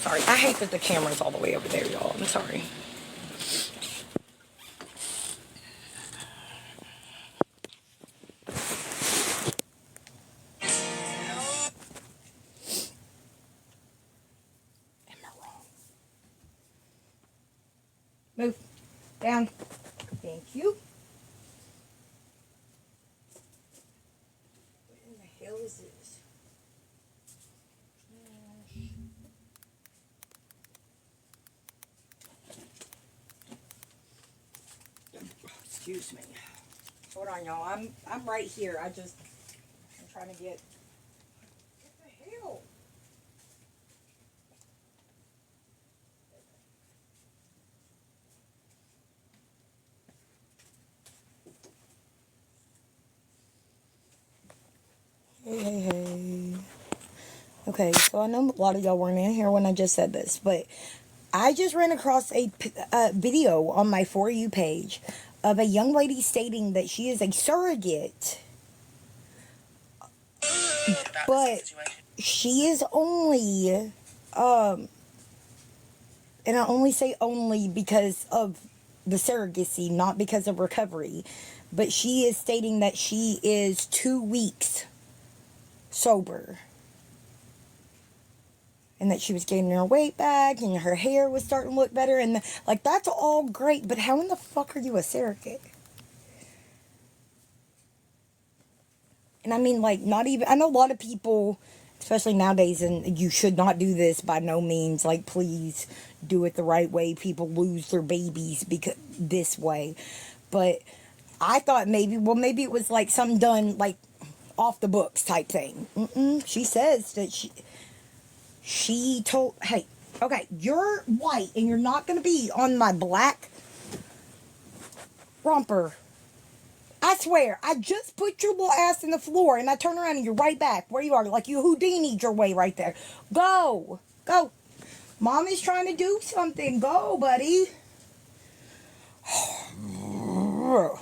Sorry, I hate that the camera's all the way over there, y'all. I'm sorry. Am I wrong? Move. Down. Thank you. What in the hell is this? Excuse me. Hold on, y'all. I'm right here. I'm trying to get. What the hell? Hey. Okay, so I know a lot of y'all weren't in here when I just said this, but I just ran across a video on my For You page of a young lady stating that she is a surrogate, but she is only, and I only say only because of the surrogacy, not because of recovery, but she is stating that she is 2 weeks sober. And that she was gaining her weight back, and her hair was starting to look better, and like, that's all great, but how in the fuck are you a surrogate? And I mean, like, not even, I know a lot of people, especially nowadays, and you should not do this by no means, like, please do it the right way. People lose their babies because this way. But I thought maybe it was like something done, like, off the books type thing. She says that she told, hey, okay, you're white and you're not going to be on my black romper. I swear, I just put your little ass in the floor and I turn around and you're right back where you are. Like you Houdini'd your way right there. Go. Go. Mom is trying to do something. Go, buddy. Go.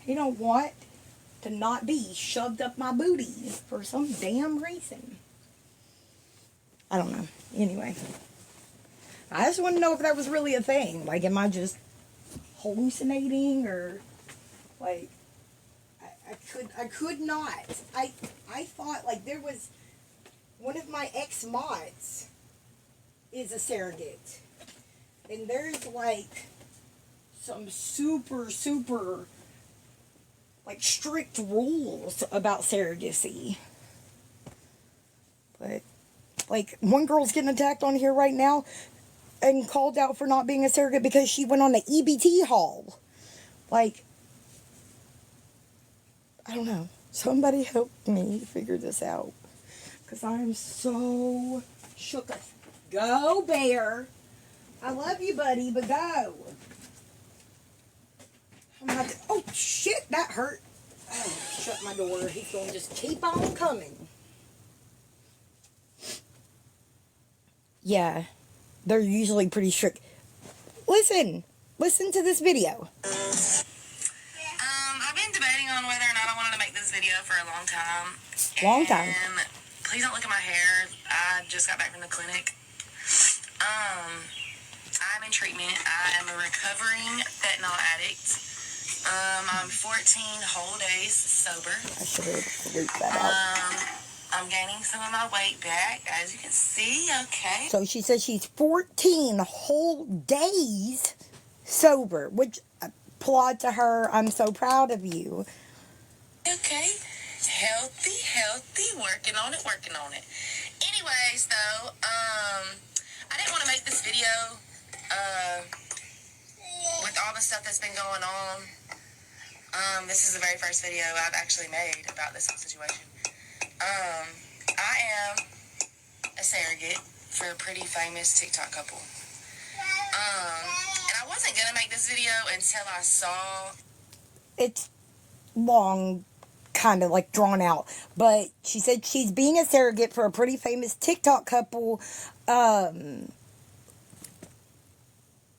You don't want to not be shoved up my booty for some damn reason. I don't know. Anyway. I just want to know if that was really a thing. Like, am I just hallucinating or, like, I could not. I thought, like, there was, one of my ex-mods is a surrogate. And there's, like, some super, like, strict rules about surrogacy. But, like, one girl's getting attacked on here right now and called out for not being a surrogate because she went on the EBT haul. Like, I don't know. Somebody help me figure this out. Because I'm so shook. Go, bear. I love you, buddy, but go. Oh, shit, that hurt. Oh, shut my door. He's going to just keep on coming. Yeah. They're usually pretty strict. Listen to this video. I've been debating on whether or not I wanted to make this video for a long time. And please don't look at my hair. I just got back from the clinic. I'm in treatment. I am a recovering fentanyl addict. I'm 14 whole days sober. I should have looped that out. I'm gaining some of my weight back, as you can see, okay? So she says she's 14 whole days sober, which applaud to her. I'm so proud of you. Okay. Healthy, working on it. Anyways, though, I didn't want to make this video, with all the stuff that's been going on. This is the very first video I've actually made about this whole situation. I am a surrogate for a pretty famous TikTok couple. And I wasn't gonna make this video until I saw... It's long, kind of like drawn out, but she said she's being a surrogate for a pretty famous TikTok couple.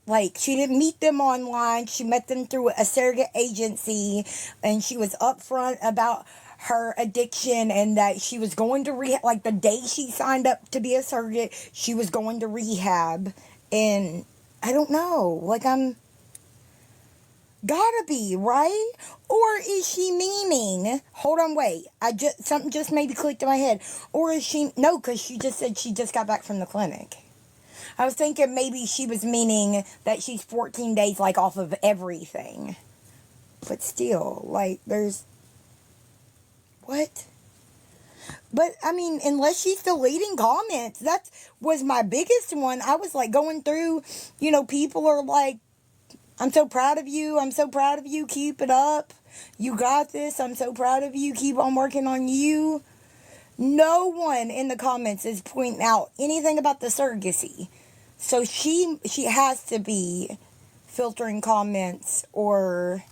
Like, she didn't meet them online. She met them through a surrogate agency, and she was upfront about her addiction and that she was going to rehab. Like the day she signed up to be a surrogate, she was going to rehab. And I don't know. Like, I'm gotta be, right? Or is she meaning, hold on, wait, something just maybe clicked in my head. Or is she, no, because she just said she just got back from the clinic. I was thinking maybe she was meaning that she's 14 days, like, off of everything. But still, like, there's, what? But, I mean, unless she's deleting comments, that was my biggest one. I was, like, going through, people are like, I'm so proud of you. I'm so proud of you. Keep it up. You got this. I'm so proud of you. Keep on working on you. No one in the comments is pointing out anything about the surrogacy. So she has to be filtering comments or...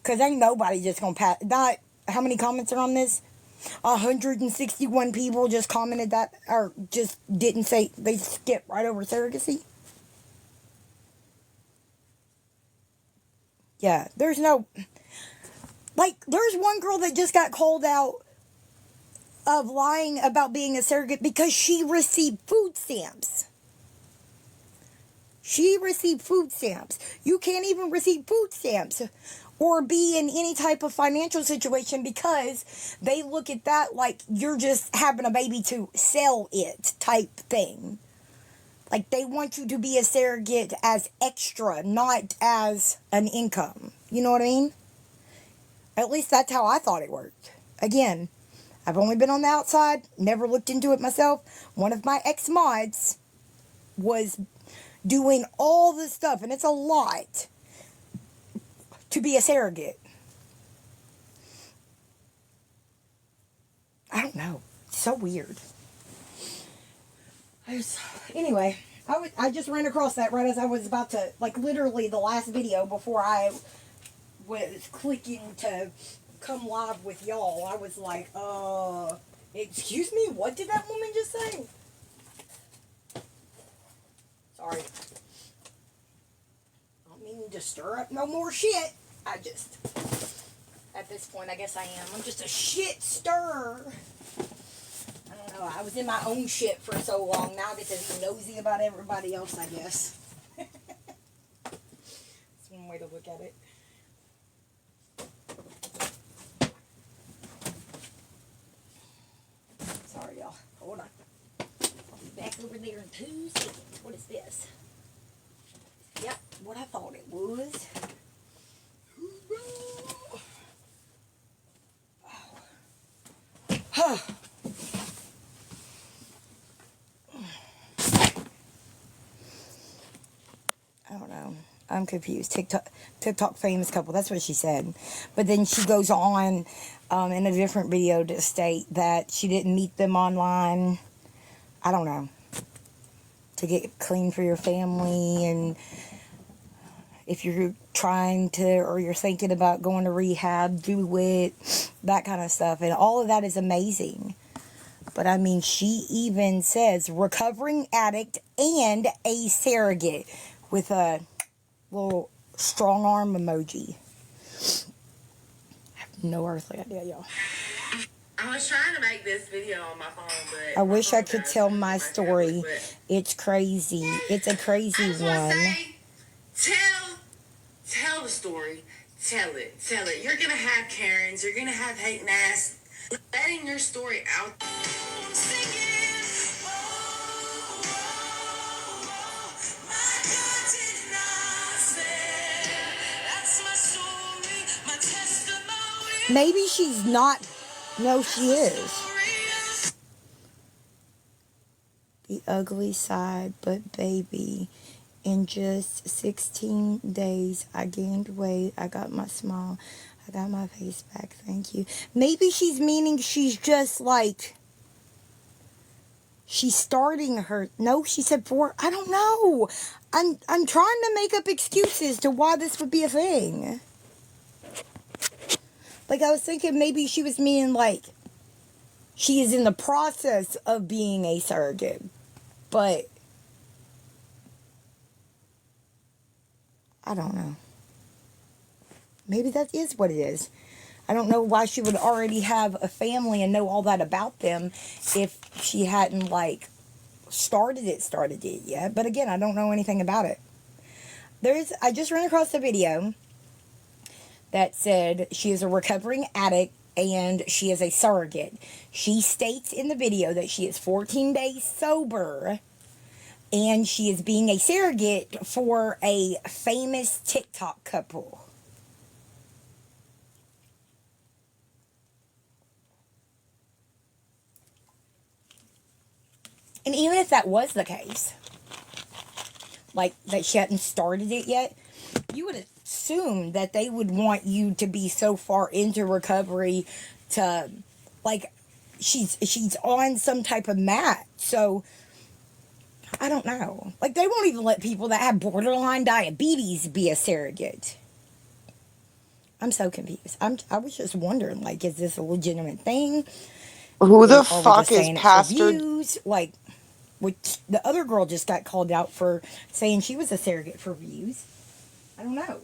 Because ain't nobody just going to pass... Not... How many comments are on this? 161 people just commented that... Or just didn't say... They skipped right over surrogacy. Yeah, there's no... Like, there's one girl that just got called out of lying about being a surrogate because she received food stamps. She received food stamps. You can't even receive food stamps or be in any type of financial situation because they look at that like you're just having a baby to sell it type thing. Like, they want you to be a surrogate as extra, not as an income. You know what I mean? At least that's how I thought it worked. Again, I've only been on the outside, never looked into it myself. One of my ex-mods was doing all this stuff, and it's a lot to be a surrogate. I don't know. It's so weird. Anyway, I just ran across that right as I was about to, like, literally the last video before I was clicking to come live with y'all. I was like, excuse me, what did that woman just say? Sorry. I don't mean to stir up no more shit. At this point, I guess I am. I'm just a shit stirrer. I don't know. I was in my own shit for so long. Now I get to be nosy about everybody else, I guess. That's one way to look at it. Sorry, y'all. Hold on. I'll be back over there in 2 seconds. What is this? Yep, what I thought it was. I don't know. I'm confused. TikTok famous couple. That's what she said. But then she goes on in a different video to state that she didn't meet them online. I don't know. To get clean for your family, and if you're trying to or you're thinking about going to rehab, do it. That kind of stuff. And all of that is amazing. But I mean, she even says recovering addict and a surrogate with a little strong arm emoji. I have no earthly idea, y'all. I was trying to make this video on my phone, but I wish I could tell my story. It's crazy. It's a crazy one. Tell the story. Tell it. You're gonna have Karens. You're gonna have hating ass. Letting your story out. Maybe she's not. No, she is. The ugly side, but baby, in just 16 days, I gained weight. I got my smile. I got my face back. Thank you. Maybe she's meaning she's just like, she's starting her. No, she said 4. I don't know. I'm trying to make up excuses to why this would be a thing. Like, I was thinking maybe she was meaning, like, she is in the process of being a surrogate. But, I don't know. Maybe that is what it is. I don't know why she would already have a family and know all that about them if she hadn't, like, started it yet. But again, I don't know anything about it. I just ran across a video that said she is a recovering addict and she is a surrogate. She states in the video that she is 14 days sober and she is being a surrogate for a famous TikTok couple. And even if that was the case, like that she hadn't started it yet, you would assume that they would want you to be so far into recovery to, like, she's on some type of mat. So I don't know. Like, they won't even let people that have borderline diabetes be a surrogate. I'm so confused. I was just wondering, like, is this a legitimate thing? Who the Are we just fuck is saying it for Pastor? views? Like, which the other girl just got called out for saying she was a surrogate for views. I don't know.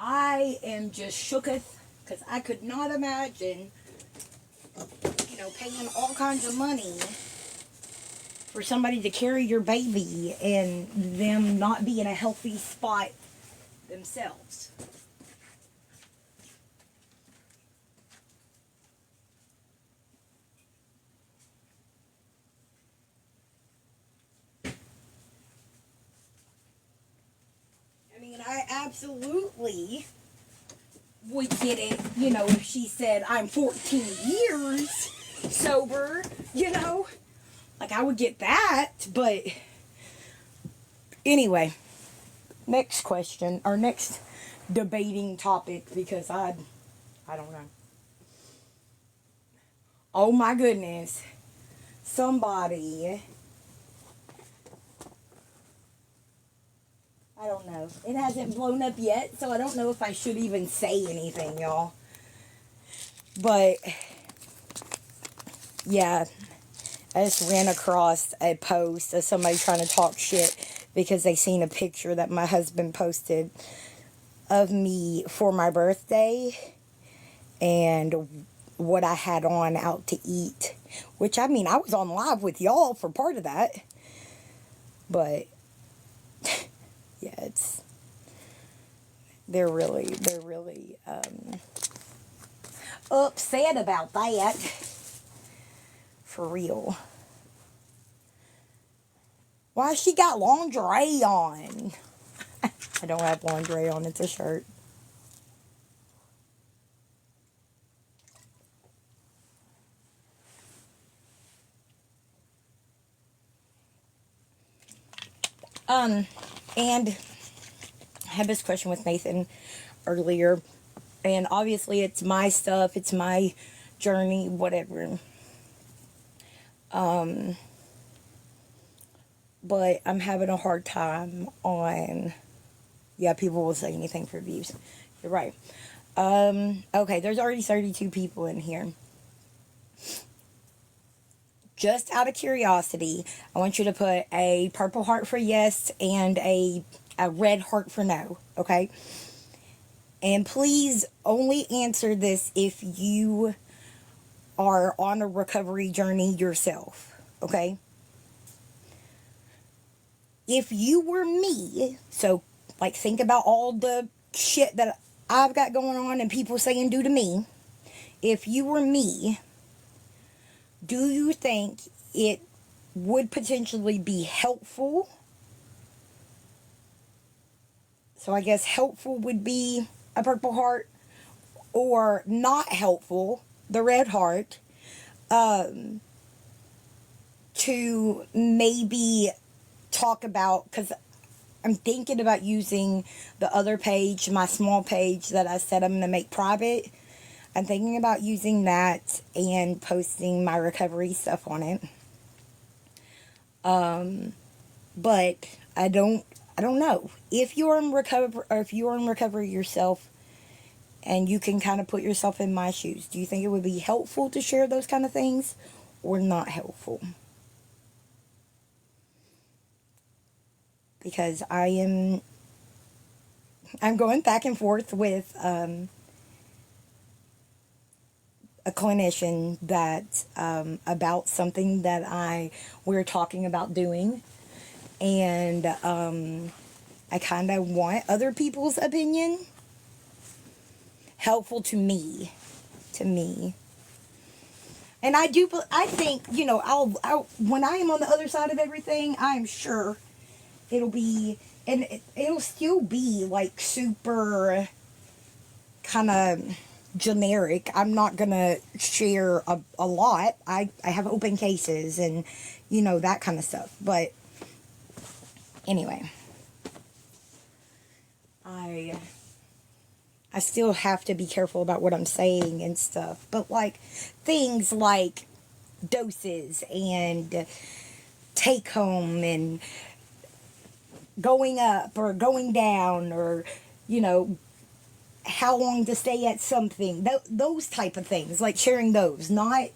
I am just shooketh because I could not imagine, paying all kinds of money for somebody to carry your baby and them not be in a healthy spot themselves. I mean, I absolutely would get it, if she said I'm 14 years sober, like I would get that. But anyway, next question, or next debating topic, because I don't know. Oh my goodness. Somebody, I don't know. It hasn't blown up yet, so I don't know if I should even say anything, y'all. But yeah, I just ran across a post of somebody trying to talk shit because they seen a picture that my husband posted of me for my birthday and what I had on out to eat. Which, I mean, I was on live with y'all for part of that. But yeah, they're really upset about that. For real. Why she got lingerie on? I don't have lingerie on, it's a shirt. And I had this question with Nathan earlier, and obviously it's my stuff, it's my journey, whatever. But I'm having a hard time on, yeah, people will say anything for views. You're right. Okay, there's already 32 people in here. Just out of curiosity, I want you to put a purple heart for yes and a red heart for no, okay? And please only answer this if you are on a recovery journey yourself, okay? If you were me, so like think about all the shit that I've got going on and people saying do to me. If you were me, do you think it would potentially be helpful? So I guess helpful would be a purple heart, or not helpful, the red heart, to maybe talk about, because I'm thinking about using the other page, my small page that I said I'm going to make private. I'm thinking about using that and posting my recovery stuff on it. But I don't know. If you're in recovery, or if you're in recovery yourself and you can kind of put yourself in my shoes, do you think it would be helpful to share those kind of things or not helpful? Because I'm going back and forth with a clinician that about something that we're talking about doing, and I kind of want other people's opinion, helpful to me, to me. And I think, I'll when I am on the other side of everything, I'm sure it'll be, and it'll still be like super kind of generic. I'm not gonna share a lot. I have open cases and that kind of stuff. But anyway, I I still have to be careful about what I'm saying and stuff. But like things like doses and take home and going up or going down, or you know how long to stay at something, those type of things, like sharing those, not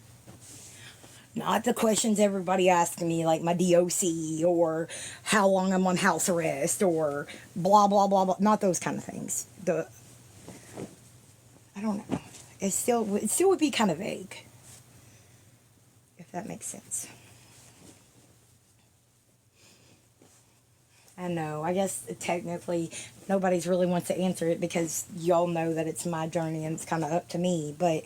the questions everybody asks me, like my DOC or how long I'm on house arrest or blah blah blah blah. Not those kind of things. I don't know. It still would be kind of vague, if that makes sense. I know. I guess technically nobody's really wants to answer it because y'all know that it's my journey and it's kind of up to me. But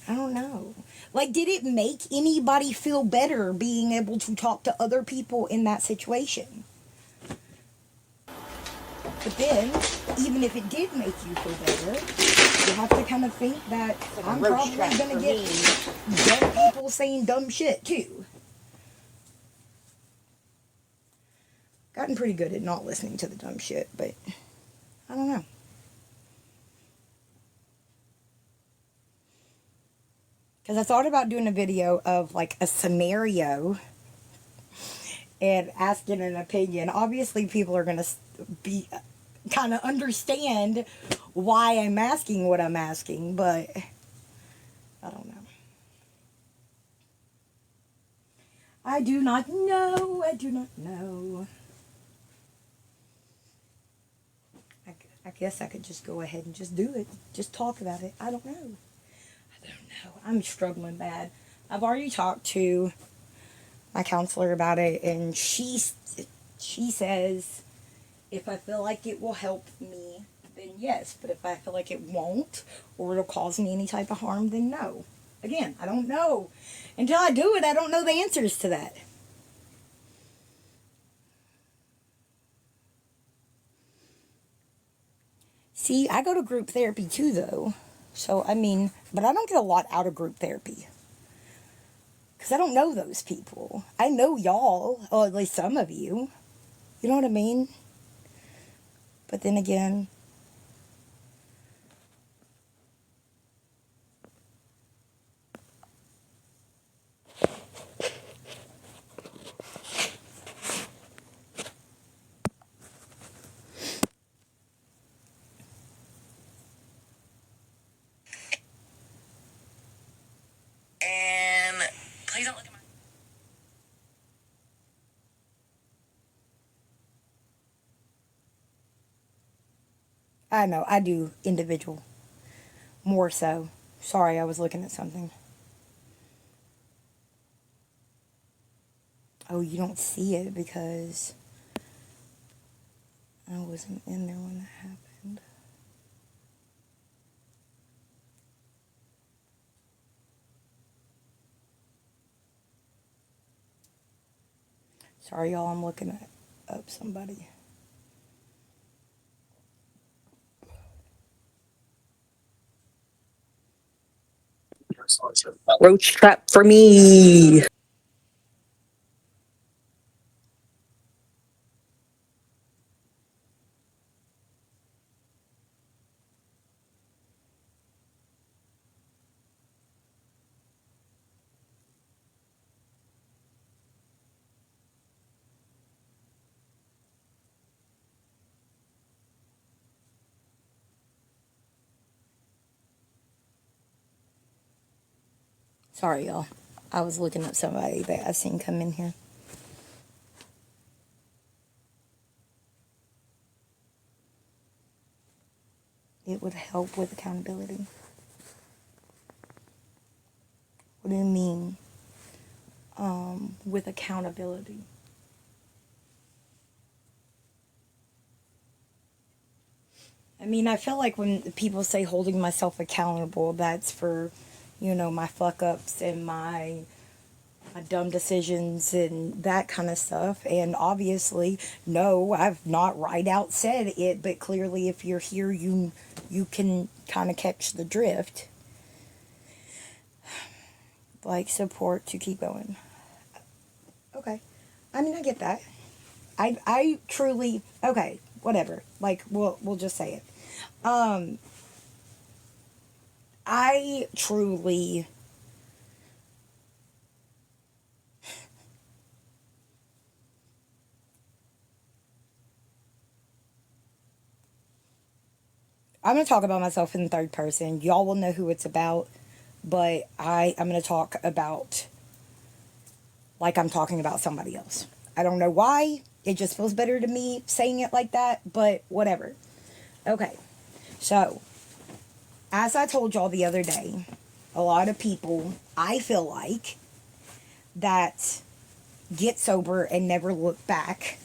I don't know. Like, did it make anybody feel better being able to talk to other people in that situation? But then, even if it did make you feel better, you have to kind of think that I'm probably going to get dumb people saying dumb shit too. Gotten pretty good at not listening to the dumb shit, but I don't know. Because I thought about doing a video of like a scenario and asking an opinion. Obviously, people are going to be kind of understand why I'm asking what I'm asking, but I don't know. I do not know. I do not know. I guess I could just go ahead and just do it. Just talk about it. I don't know. I don't know. I'm struggling bad. I've already talked to my counselor about it, and she says if I feel like it will help me, then yes. But if I feel like it won't, or it'll cause me any type of harm, then no. Again, I don't know. Until I do it, I don't know the answers to that. See, I go to group therapy too, though. So, I mean, but I don't get a lot out of group therapy. Because I don't know those people. I know y'all, or at least some of you. You know what I mean? But then again, And please don't look at my. I know, I do individual. More so. Sorry, I was looking at something. Oh, you don't see it because I wasn't in there when that happened. Sorry, y'all, I'm looking up somebody. Roach trap for me. Sorry, y'all. I was looking up somebody that I've seen come in here. It would help with accountability. What do you mean? With accountability. I mean, I feel like when people say holding myself accountable, that's for, my fuck ups and my dumb decisions and that kind of stuff. And obviously, no, I've not right out said it, but clearly, if you're here, you can kind of catch the drift. Like support to keep going. Okay, I mean, I get that. I truly, okay, whatever. Like we'll just say it. I truly. I'm going to talk about myself in the third person. Y'all will know who it's about, but I'm going to talk about like I'm talking about somebody else. I don't know why. It just feels better to me saying it like that, but whatever. Okay. So, as I told y'all the other day, a lot of people, I feel like, that get sober and never look back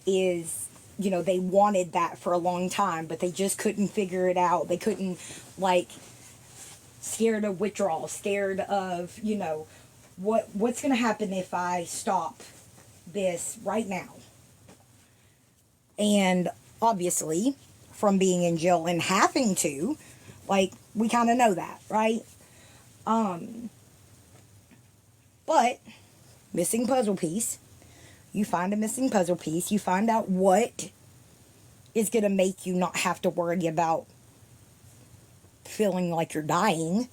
is, they wanted that for a long time, but they just couldn't figure it out. They couldn't, like, scared of withdrawal, scared of, what's going to happen if I stop this right now. And obviously, from being in jail and having to, like, we kind of know that, right? But missing puzzle piece. You find a missing puzzle piece. You find out what is going to make you not have to worry about feeling like you're dying.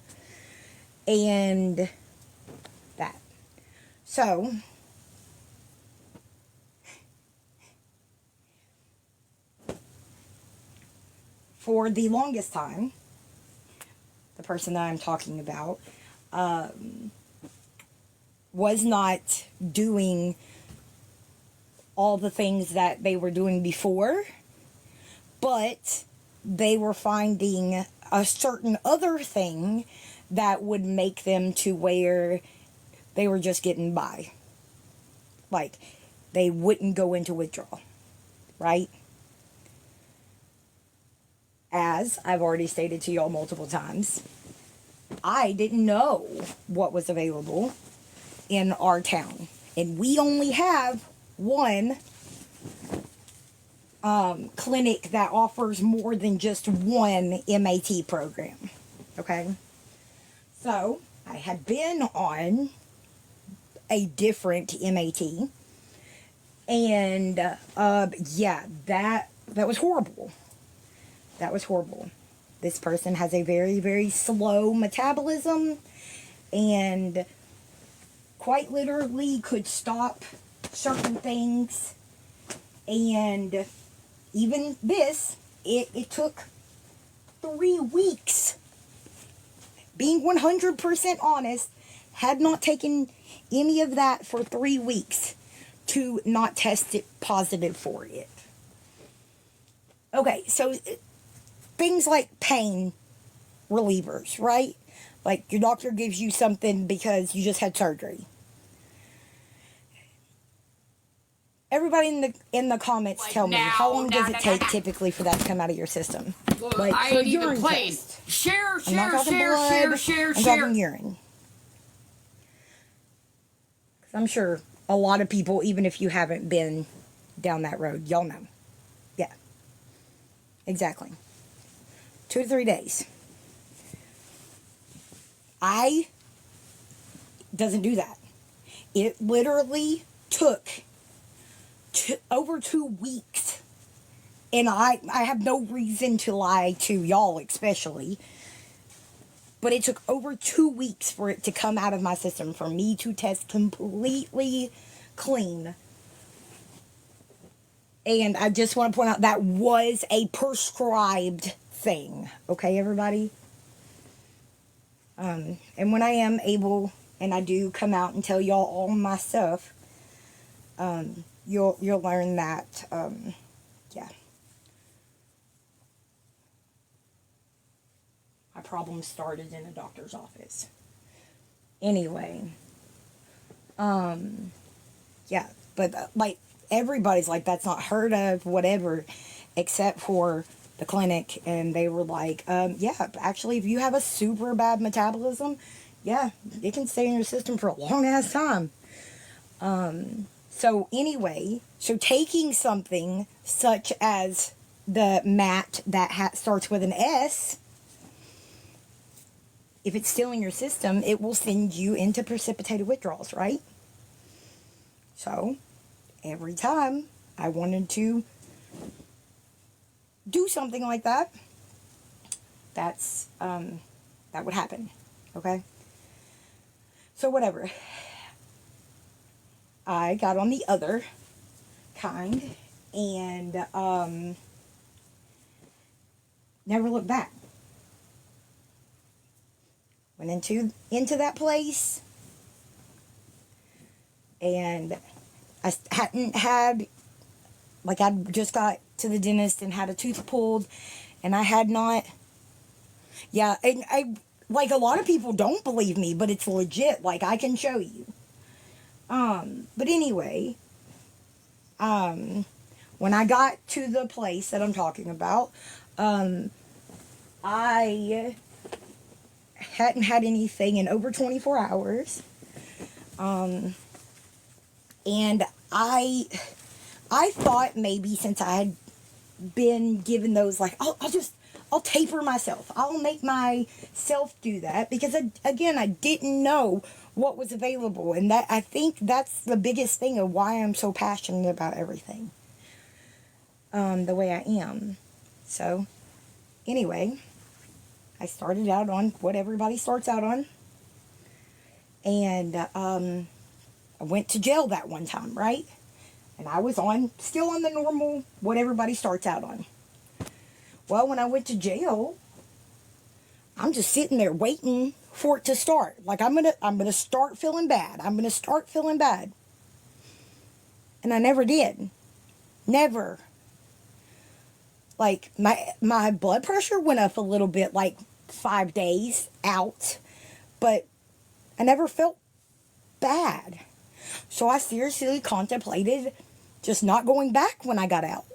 And that. So, for the longest time, the person that I'm talking about was not doing all the things that they were doing before, but they were finding a certain other thing that would make them to where they were just getting by. Like, they wouldn't go into withdrawal, right? As I've already stated to y'all multiple times, I didn't know what was available in our town. And we only have one clinic that offers more than just one MAT program. Okay? So, I had been on a different MAT. And, yeah, that was horrible. That was horrible. This person has a very, very slow metabolism and quite literally could stop certain things. And even this, it took 3 weeks. Being 100% honest, had not taken any of that for 3 weeks to not test it positive for it. Okay, so things like pain relievers, right? Like your doctor gives you something because you just had surgery. Everybody in the comments, like, tell me, how long does it take typically for that to come out of your system? Look, like I for ain't even urine playing. test. Share, I'm not talking blood, I'm talking urine. 'Cause I'm sure a lot of people, even if you haven't been down that road, y'all know. Yeah. Exactly. 2 to 3 days. Doesn't do that. It literally took over 2 weeks. And I have no reason to lie to y'all especially. But it took over 2 weeks for it to come out of my system, for me to test completely clean. And I just want to point out that was a prescribed thing. Okay, everybody? And when I am able, and I do come out and tell y'all all my stuff, you'll learn that, yeah. My problem started in a doctor's office. Anyway, yeah, but like everybody's like, that's not heard of, whatever, except for the clinic. And they were like, yeah, actually, if you have a super bad metabolism, yeah, it can stay in your system for a long ass time. So anyway, so taking something such as the mat that starts with an S, if it's still in your system, it will send you into precipitated withdrawals, right? So every time I wanted to do something like that, that's that would happen. Okay. So whatever. I got on the other kind and never looked back. Went into that place, and I hadn't had, like, I just got to the dentist and had a tooth pulled, and I had not. Yeah, and I, like, a lot of people don't believe me, but it's legit. Like, I can show you. But anyway, when I got to the place that I'm talking about, I hadn't had anything in over 24 hours. And I thought maybe since I had been given those, like, I'll taper myself. I'll make myself do that because again, I didn't know what was available. And that, I think that's the biggest thing of why I'm so passionate about everything. The way I am. So anyway, I started out on what everybody starts out on. And I went to jail that one time, right? And I was still on the normal, what everybody starts out on. Well, when I went to jail, I'm just sitting there waiting for it to start. Like, I'm gonna start feeling bad. I'm gonna start feeling bad. And I never did. Never. Like, my blood pressure went up a little bit, like 5 days out, but I never felt bad. So I seriously contemplated just not going back when I got out.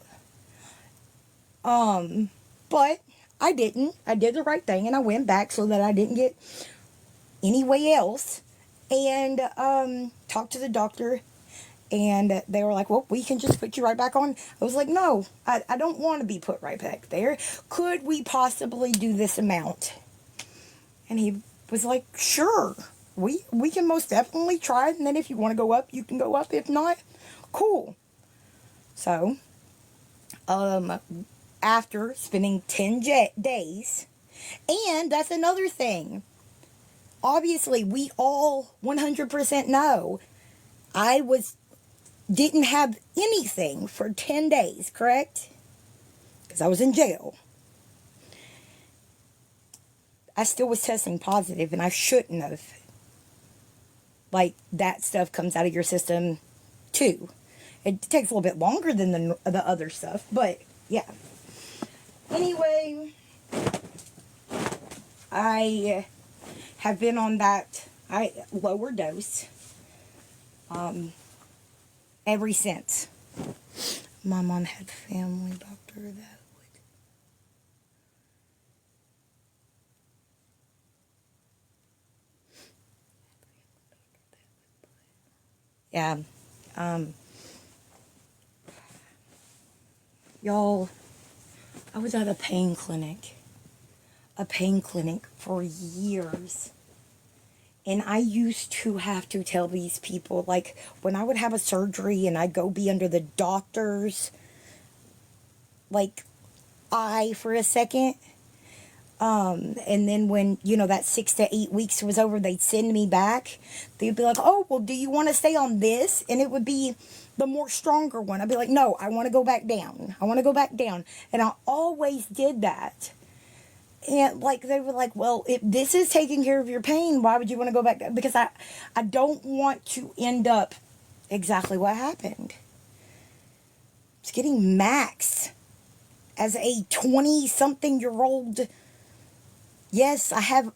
But I didn't. I did the right thing and I went back so that I didn't get anyway else. And talked to the doctor, and they were like, well, we can just put you right back on. I was like, no, I don't want to be put right back there. Could we possibly do this amount? And he was like, sure, we can most definitely try it. And then if you want to go up, you can go up. If not, cool. So, after spending 10 days, and that's another thing. Obviously, we all 100% know I didn't have anything for 10 days, correct? Because I was in jail. I still was testing positive, and I shouldn't have. Like, that stuff comes out of your system, too. It takes a little bit longer than the other stuff, but, yeah. Anyway, I have been on that lower dose ever since. My mom had family doctor that would. Yeah. Y'all, I was at a pain clinic for years. And I used to have to tell these people, like, when I would have a surgery and I'd go be under the doctor's, like, eye for a second. And then when, that 6 to 8 weeks was over, they'd send me back. They'd be like, oh, well, do you want to stay on this? And it would be the more stronger one. I'd be like, no, I want to go back down. I want to go back down. And I always did that. And, like, they were like, well, if this is taking care of your pain, why would you want to go back down? Because I don't want to end up exactly what happened. It's getting maxed as a 20-something-year-old. Yes, I have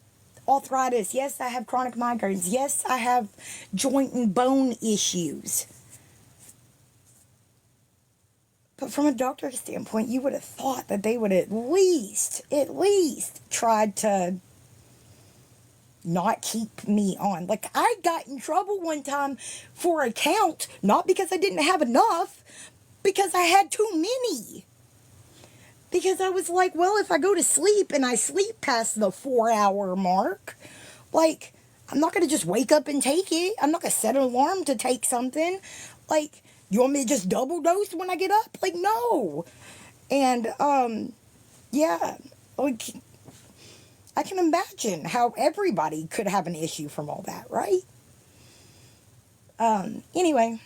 arthritis. Yes, I have chronic migraines. Yes, I have joint and bone issues. But from a doctor's standpoint, you would have thought that they would at least tried to not keep me on. Like, I got in trouble one time for a count, not because I didn't have enough, because I had too many. Because I was like, well, if I go to sleep and I sleep past the 4-hour mark, like, I'm not going to just wake up and take it. I'm not going to set an alarm to take something. Like, you want me to just double dose when I get up? Like, no. And, yeah, like, I can imagine how everybody could have an issue from all that, right? Anyway,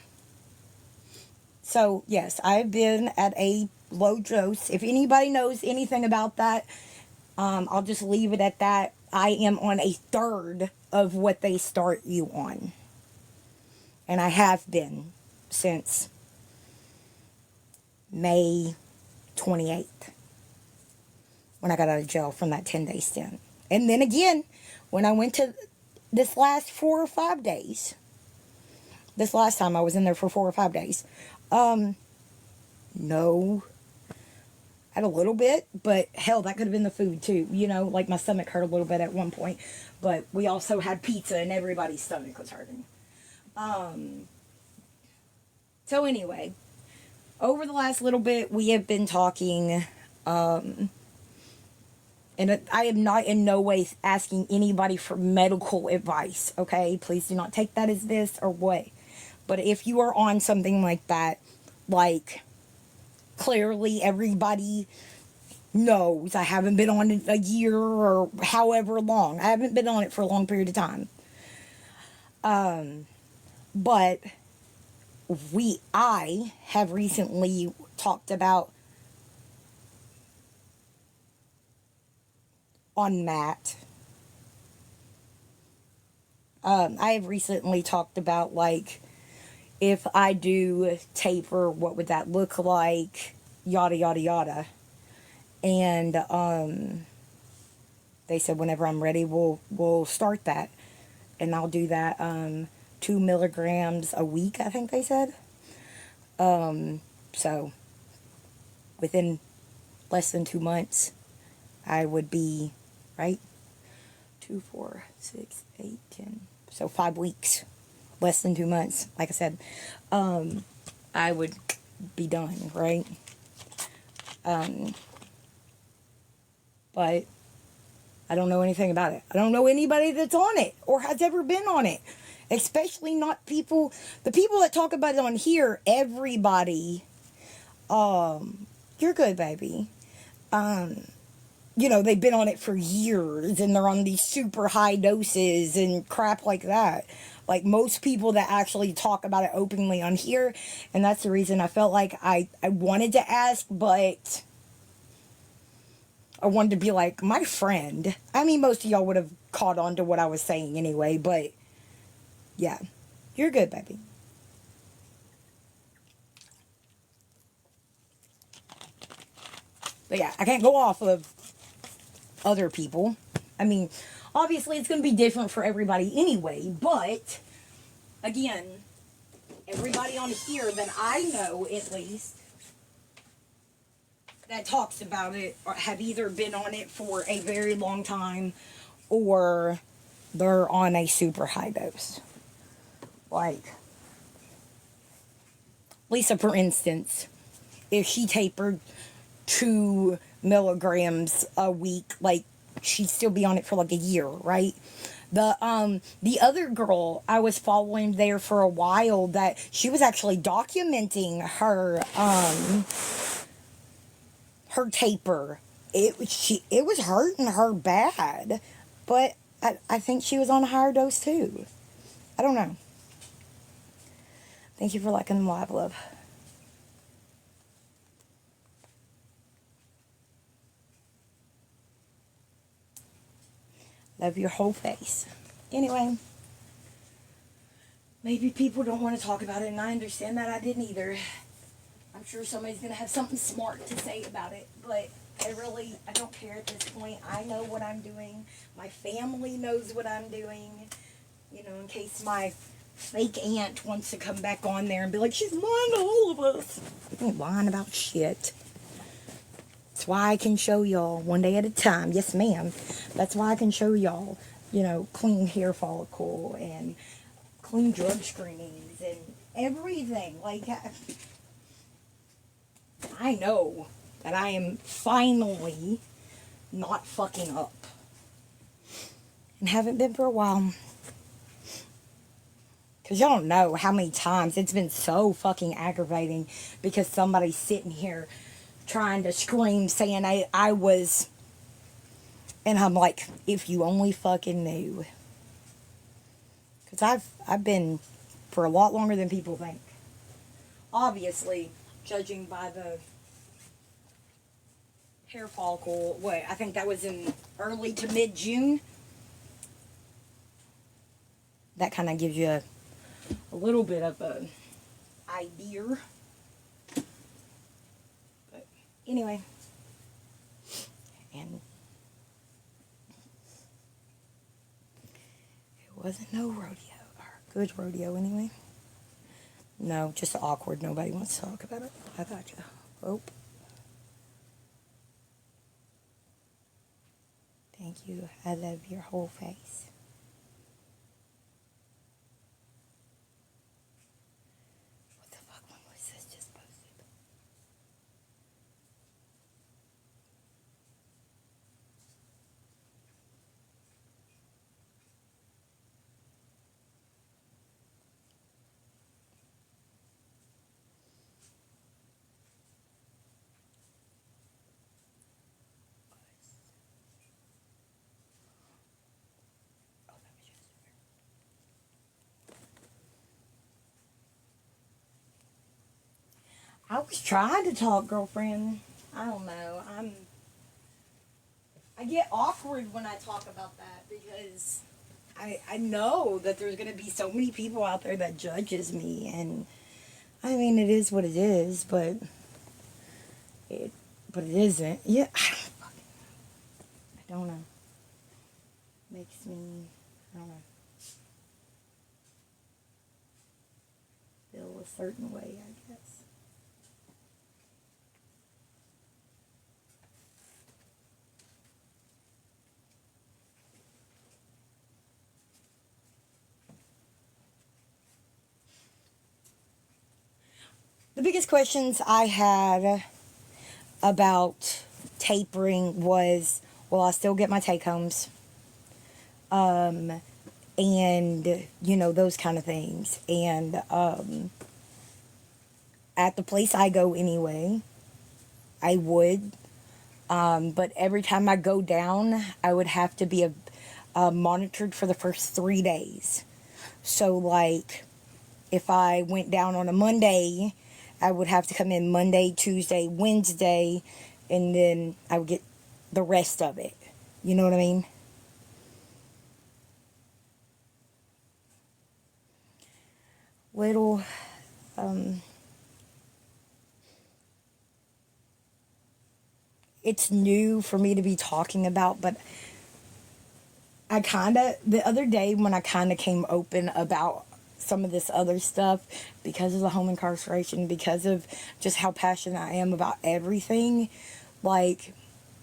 so yes, I've been at a low dose. If anybody knows anything about that, I'll just leave it at that. I am on a third of what they start you on. And I have been since May 28th, when I got out of jail from that 10-day stint. And then again, when I went to this last 4 or 5 days, this last time I was in there for 4 or 5 days, no, I had a little bit, but hell, that could have been the food too. You know, like my stomach hurt a little bit at one point, but we also had pizza and everybody's stomach was hurting. So anyway, over the last little bit, we have been talking, and I am not in no way asking anybody for medical advice, okay? Please do not take that as this or what. But if you are on something like that, like, clearly everybody knows I haven't been on it a year or however long. I haven't been on it for a long period of time. But I have recently talked about on Matt. I have recently talked about, like, if I do taper, what would that look like? Yada, yada, yada. And they said whenever I'm ready, we'll start that. And I'll do that 2 milligrams a week, I think they said. So within less than 2 months, I would be, right? 2, 4, 6, 8, 10. So 5 weeks. Less than 2 months. Like I said, I would be done, right? But I don't know anything about it. I don't know anybody that's on it or has ever been on it. Especially not people, the people that talk about it on here, everybody, you're good, baby. You know, they've been on it for years and they're on these super high doses and crap like that. Like most people that actually talk about it openly on here. And that's the reason I felt like I wanted to ask, but I wanted to be like my friend. I mean, most of y'all would have caught on to what I was saying anyway, but yeah, you're good, baby. But yeah, I can't go off of other people. I mean, obviously it's going to be different for everybody anyway, but again, everybody on here that I know, at least, that talks about it or have either been on it for a very long time or they're on a super high dose. Like Lisa, for instance, if she tapered 2 milligrams a week, like, she'd still be on it for like a year, right? The other girl I was following there for a while, that she was actually documenting her her taper. It was hurting her bad, but I think she was on a higher dose too. I don't know. Thank you for liking the live, love. Love your whole face. Anyway, maybe people don't want to talk about it, and I understand that. I didn't either. I'm sure somebody's going to have something smart to say about it, but I don't care at this point. I know what I'm doing. My family knows what I'm doing. You know, in case my fake aunt wants to come back on there and be like, she's lying to all of us. I ain't lying about shit. That's why I can show y'all one day at a time. Yes, ma'am. That's why I can show y'all, you know, clean hair follicle and clean drug screenings and everything. Like, I know that I am finally not fucking up. And haven't been for a while. Because y'all don't know how many times it's been so fucking aggravating because somebody's sitting here trying to scream saying I was, and I'm like, if you only fucking knew. Because I've been for a lot longer than people think. Obviously, judging by the hair follicle, I think that was in early to mid-June. That kind of gives you a little bit of an idea. But anyway, and it wasn't no rodeo, or good rodeo anyway. No, just awkward. Nobody wants to talk about it. I got you. Oh. Thank you. I love your whole face. What the fuck? When was this just posted? I was trying to talk, girlfriend. I don't know. I get awkward when I talk about that because I know that there's gonna be so many people out there that judges me, and I mean it is what it is, but it isn't. Yeah, I don't know. Makes me, I don't know, feel a certain way, I guess. The biggest questions I had about tapering was, will I still get my take homes? And, you know, those kind of things. And at the place I go anyway, I would. But every time I go down, I would have to be monitored for the first 3 days. So, like, if I went down on a Monday, I would have to come in Monday, Tuesday, Wednesday, and then I would get the rest of it. You know what I mean? Little, it's new for me to be talking about, but I kind of, the other day when I kind of came open about some of this other stuff because of the home incarceration, because of just how passionate I am about everything, like,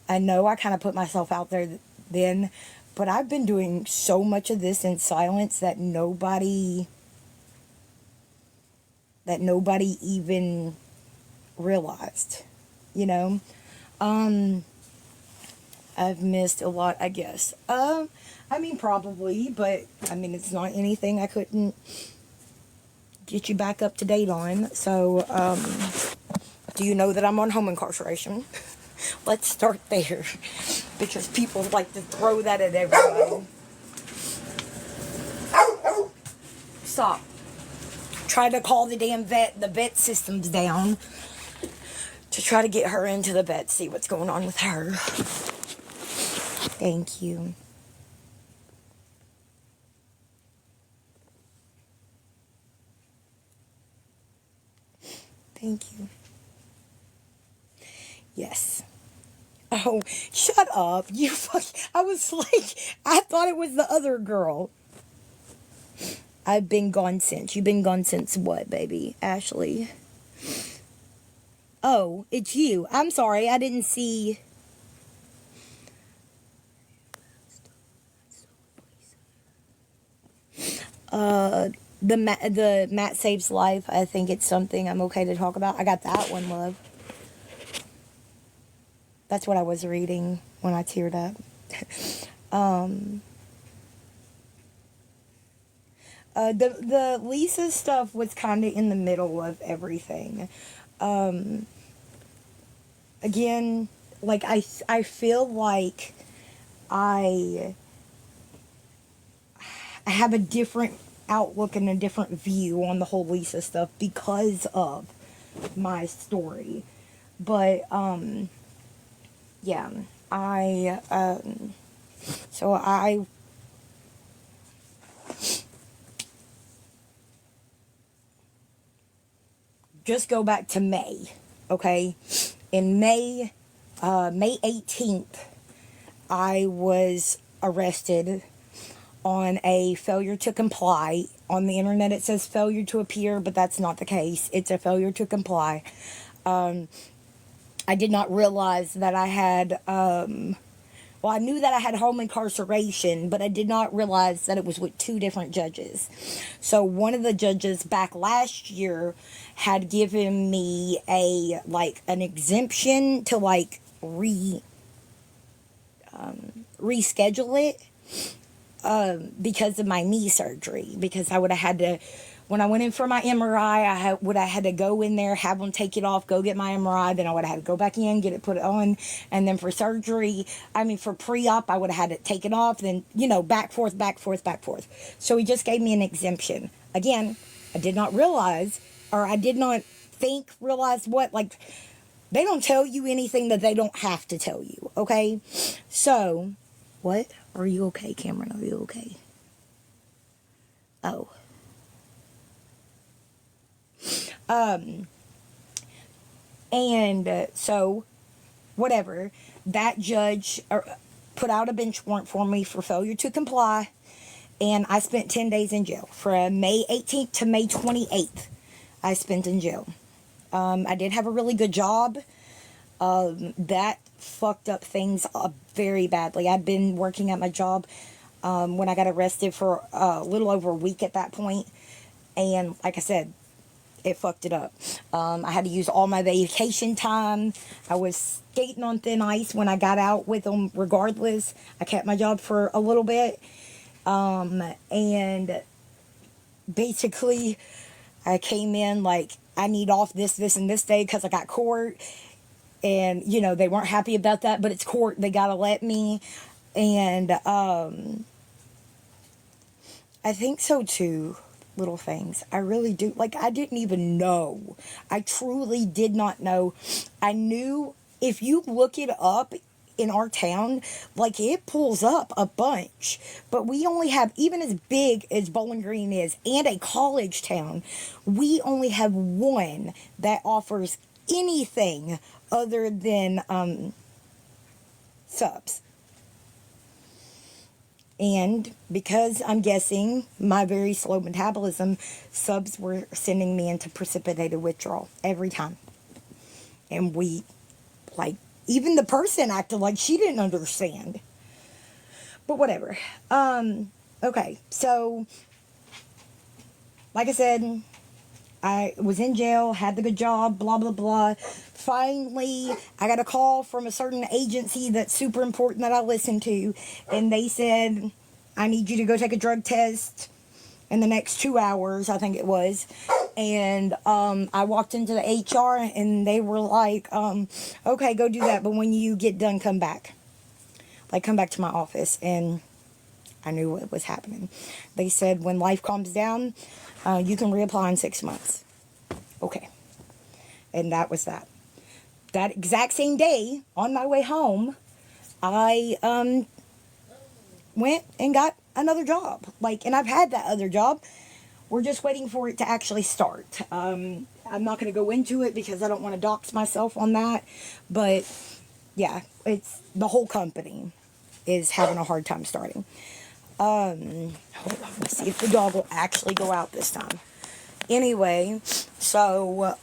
I know I kind of put myself out there then, but I've been doing so much of this in silence that nobody even realized, you know. I've missed a lot, I guess. I mean, probably, but I mean, it's not anything I couldn't get you back up to date on. So, do you know that I'm on home incarceration? Let's start there, because people like to throw that at everybody. Stop. Try to call the damn vet. The vet system's down. To try to get her into the vet, see what's going on with her. Thank you. Thank you. Yes. Oh, shut up. You fuck. I was like, I thought it was the other girl. I've been gone since. You've been gone since what, baby? Ashley. Oh, it's you. I'm sorry. I didn't see. The Matt Saves Life. I think it's something I'm okay to talk about. I got that one, love. That's what I was reading when I teared up. The Lisa stuff was kind of in the middle of everything. Again, like I feel like I have a different outlook and a different view on the whole Lisa stuff because of my story. But yeah, so I just go back to May, okay? In May 18th, I was arrested on a failure to comply. On the internet, it says failure to appear, but that's not the case. It's a failure to comply. I did not realize that I had, well, I knew that I had home incarceration, but I did not realize that it was with two different judges. So one of the judges back last year had given me an exemption to reschedule it because of my knee surgery, because I would have had to, when I went in for my MRI, I would have had to go in there, have them take it off, go get my MRI, then I would have had to go back in, get it put on, and then for surgery, for pre-op, I would have had to take it off, then, back, forth. So he just gave me an exemption. Again, I did not realize, or I did not realize what, they don't tell you anything that they don't have to tell you, okay? So, what? Are you okay, Cameron? Are you okay? Oh. So, whatever, that judge put out a bench warrant for me for failure to comply, and I spent 10 days in jail. From May 18th to May 28th, I spent in jail. I did have a really good job. That fucked up things up very badly. I'd been working at my job when I got arrested for a little over a week at that point, and like I said, it fucked it up. I had to use all my vacation time. I was skating on thin ice when I got out with them regardless. I kept my job for a little bit. And basically, I came in I need off this, and this day because I got court. And, they weren't happy about that, but it's court. They got to let me. And I think so, too. Little things. I really do. I didn't even know. I truly did not know. I knew if you look it up in our town, it pulls up a bunch. But we only have, even as big as Bowling Green is, and a college town, we only have one that offers anything other than subs. And because I'm guessing my very slow metabolism, subs were sending me into precipitated withdrawal every time. And even the person acted like she didn't understand. But whatever. Okay, so, like I said, I was in jail, had the good job, blah, blah, blah. Finally, I got a call from a certain agency that's super important that I listen to, and they said, I need you to go take a drug test in the next 2 hours, I think it was. And I walked into the HR, and they were like, okay, go do that, but when you get done, come back. Come back to my office. And I knew what was happening. They said, when life calms down, you can reapply in 6 months. Okay. And that was that. That exact same day, on my way home, I went and got another job. And I've had that other job. We're just waiting for it to actually start. I'm not going to go into it because I don't want to dox myself on that. But yeah, it's the whole company is having a hard time starting. Hold on, let's see if the dog will actually go out this time. Anyway, so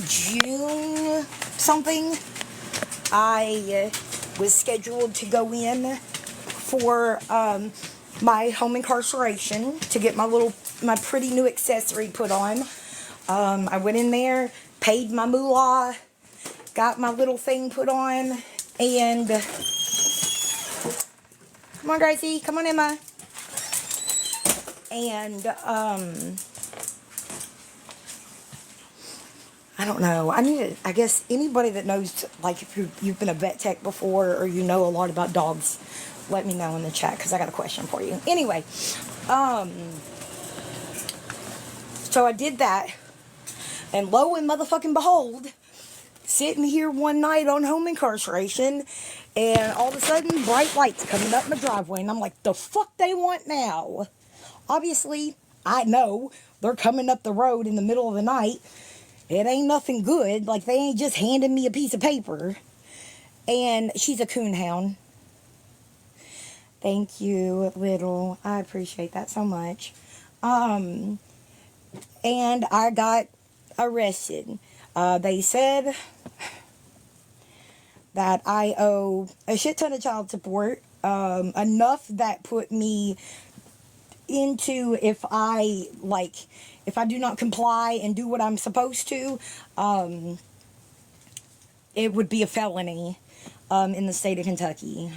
June something, I was scheduled to go in for my home incarceration to get my pretty new accessory put on. I went in there, paid my moolah, got my little thing put on, and come on, Gracie, come on, Emma. And I don't know. I guess anybody that knows, like, if you've been a vet tech before or you know a lot about dogs, let me know in the chat because I got a question for you. Anyway, so I did that, and lo and motherfucking behold, sitting here one night on home incarceration, and all of a sudden, bright lights coming up my driveway, and I'm like, the fuck they want now? Obviously, I know they're coming up the road in the middle of the night. It ain't nothing good. Like, they ain't just handing me a piece of paper. And she's a coonhound. Thank you, little. I appreciate that so much. And I got arrested. They said that I owe a shit ton of child support. Enough that put me into, if I do not comply and do what I'm supposed to, it would be a felony in the state of Kentucky.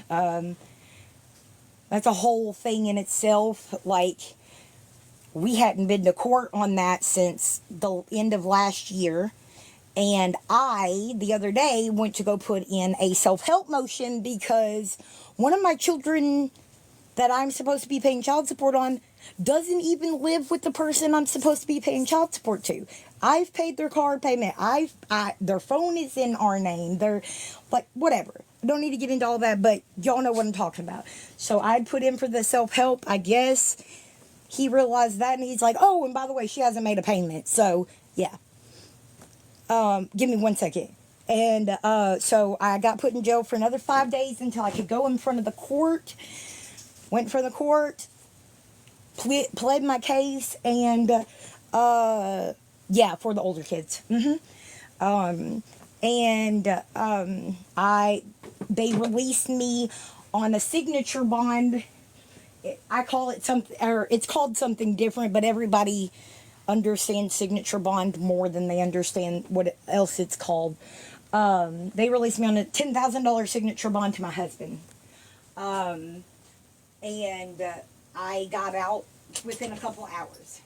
That's a whole thing in itself. Like, we hadn't been to court on that since the end of last year. And I, the other day, went to go put in a self-help motion because one of my children that I'm supposed to be paying child support on doesn't even live with the person I'm supposed to be paying child support to. I've paid their card payment. Their phone is in our name. They're, like, whatever. I don't need to get into all that, but y'all know what I'm talking about. So I'd put in for the self-help, I guess. He realized that, and he's like, oh, and by the way, she hasn't made a payment. So, yeah. Give me 1 second. And so I got put in jail for another 5 days until I could go in front of the court. Went in front of the court, pled my case, and yeah, for the older kids. They released me on a signature bond. I call it something, or it's called something different, but everybody understands signature bond more than they understand what else it's called. They released me on a $10,000 signature bond to my husband. And I got out within a couple hours.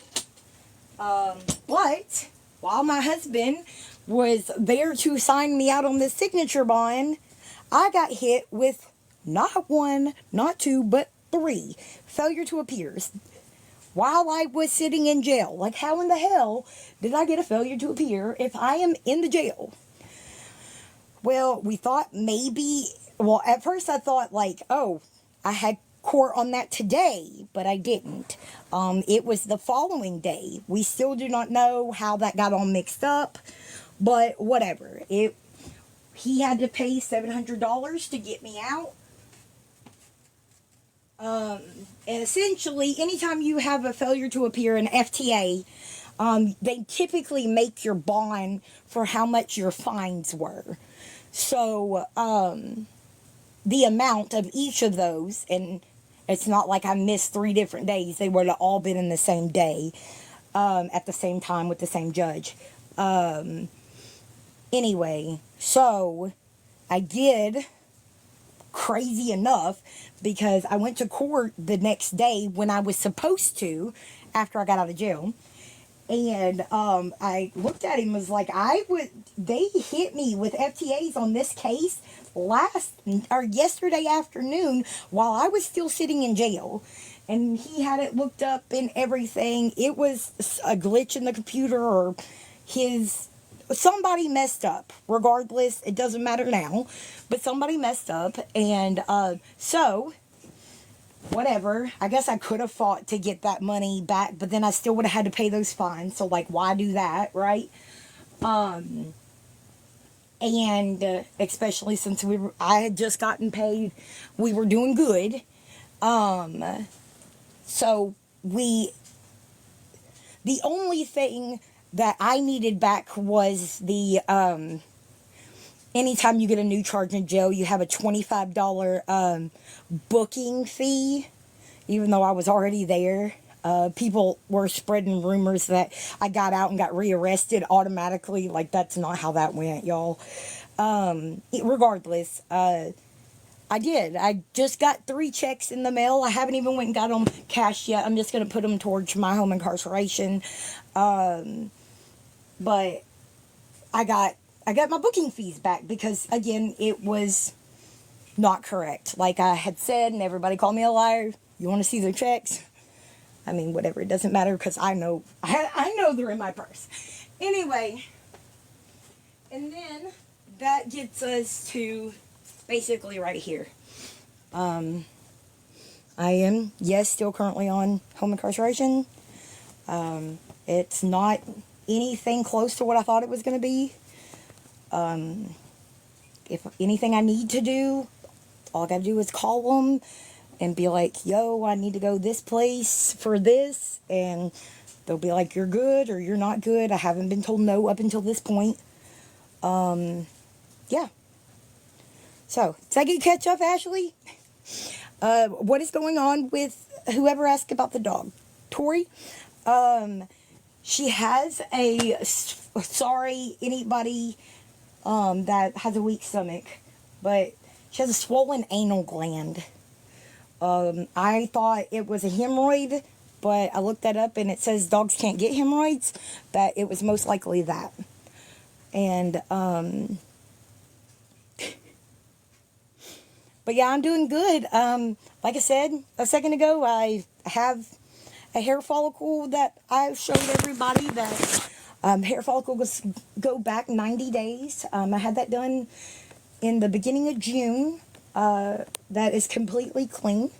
But while my husband was there to sign me out on this signature bond, I got hit with not 1, not 2, but 3 failure to appears while I was sitting in jail. Like, how in the hell did I get a failure to appear if I am in the jail? Well, we thought maybe, well, at first I thought, like, oh, I had court on that today, but I didn't. It was the following day. We still do not know how that got all mixed up, but whatever. He had to pay $700 to get me out. And essentially, anytime you have a failure to appear in FTA, they typically make your bond for how much your fines were. So, the amount of each of those, and it's not like I missed 3 different days. They would have all been in the same day, at the same time with the same judge. Anyway, so I did, crazy enough, because I went to court the next day when I was supposed to, after I got out of jail. And I looked at him and was like, they hit me with FTAs on this case yesterday afternoon while I was still sitting in jail. And he had it looked up and everything. It was a glitch in the computer, or somebody messed up. Regardless, it doesn't matter now, but somebody messed up. And so whatever. I guess I could have fought to get that money back, but then I still would have had to pay those fines. So, like, why do that, right? And especially since I had just gotten paid, we were doing good. So the only thing that I needed back was the, anytime you get a new charge in jail, you have a $25 booking fee, even though I was already there. People were spreading rumors that I got out and got rearrested automatically. Like, that's not how that went, y'all. Regardless, I did. I just got 3 checks in the mail. I haven't even went and got them cashed yet. I'm just going to put them towards my home incarceration. But I got my booking fees back because, again, it was not correct. Like I had said, and everybody called me a liar. You want to see the checks? I mean, whatever. It doesn't matter because I know they're in my purse. Anyway, and then that gets us to basically right here. I am, yes, still currently on home incarceration. It's not anything close to what I thought it was going to be. If anything I need to do, all I got to do is call them and be like, yo, I need to go this place for this. And they'll be like, you're good or you're not good. I haven't been told no up until this point. Yeah. So, second catch up, Ashley. What is going on with whoever asked about the dog? Tori. She has sorry, anybody that has a weak stomach, but she has a swollen anal gland. I thought it was a hemorrhoid, but I looked that up and it says dogs can't get hemorrhoids, that it was most likely that. And, but yeah, I'm doing good. Like I said a second ago, I have a hair follicle that I showed everybody that hair follicles go back 90 days. I had that done in the beginning of June. That is completely clean.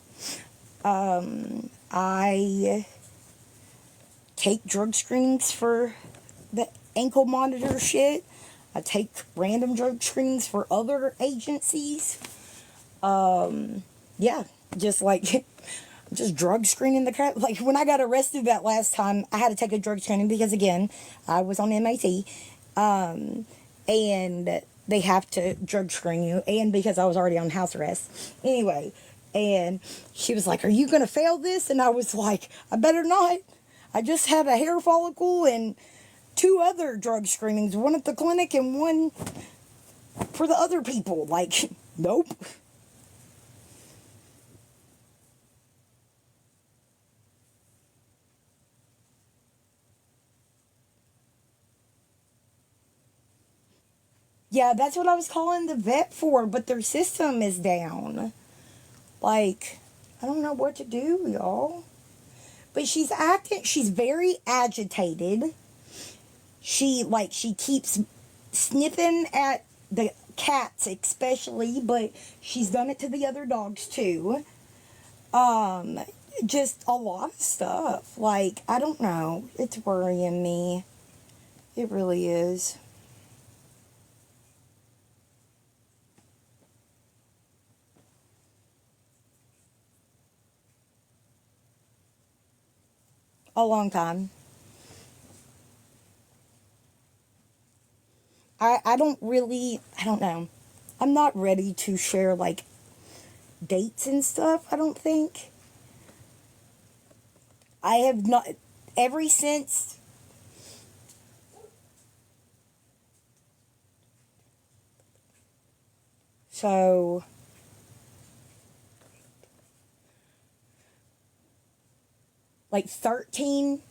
I take drug screenings for the ankle monitor shit. I take random drug screenings for other agencies. Yeah, just like just drug screening the crap. Like when I got arrested that last time, I had to take a drug screening because again, I was on MAT, and they have to drug screen you, and because I was already on house arrest. Anyway, and she was like, "Are you gonna fail this?" And I was like, "I better not. I just had a hair follicle and 2 other drug screenings, one at the clinic and one for the other people." Like, nope. Yeah, that's what I was calling the vet for, but their system is down. Like, I don't know what to do, y'all. But she's very agitated. She keeps sniffing at the cats especially, but she's done it to the other dogs too. Just a lot of stuff. Like, I don't know. It's worrying me. It really is. A long time. I don't know. I'm not ready to share like dates and stuff, I don't think. I have not, ever since, so, like 13,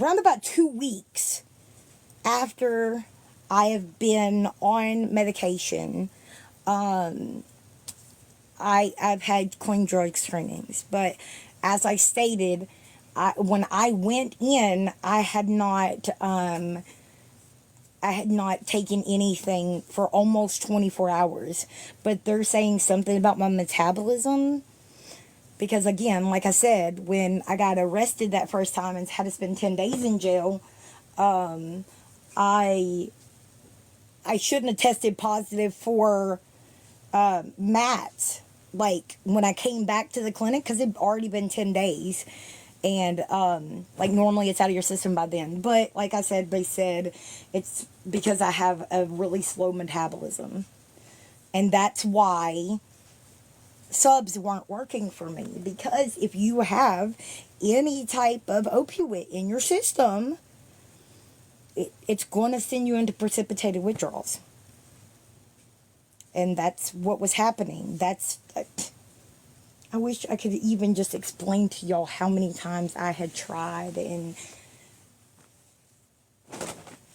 around about 2 weeks after I have been on medication, I've had clean drug screenings. But as I stated, when I went in, I had not taken anything for almost 24 hours. But they're saying something about my metabolism. Because again, like I said, when I got arrested that first time and had to spend 10 days in jail, I I shouldn't have tested positive for MAT, like when I came back to the clinic, because it'd already been 10 days. And like normally it's out of your system by then. But like I said, they said it's because I have a really slow metabolism. And that's why subs weren't working for me. Because if you have any type of opioid in your system, it's going to send you into precipitated withdrawals. And that's what was happening. I wish I could even just explain to y'all how many times I had tried, and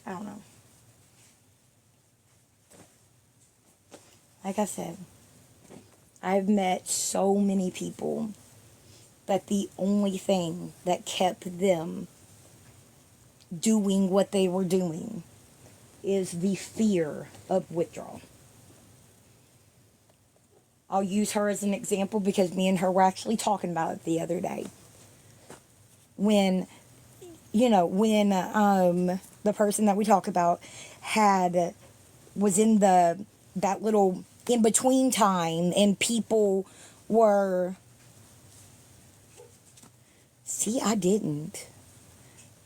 I don't know. Like I said, I've met so many people that the only thing that kept them doing what they were doing is the fear of withdrawal. I'll use her as an example because me and her were actually talking about it the other day. When the person that we talk about was in that little in between time, and people were, see, I didn't.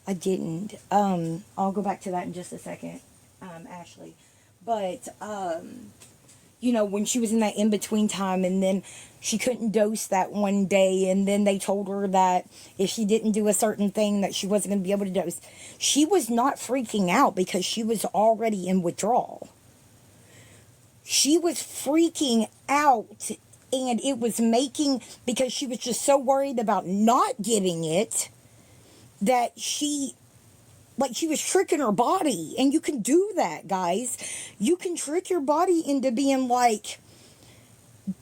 I'll go back to that in just a second, Ashley. But when she was in that in-between time, and then she couldn't dose that one day, and then they told her that if she didn't do a certain thing that she wasn't going to be able to dose. She was not freaking out because she was already in withdrawal. She was freaking out, and it was because she was just so worried about not getting it that she was tricking her body. And you can do that, guys. You can trick your body into being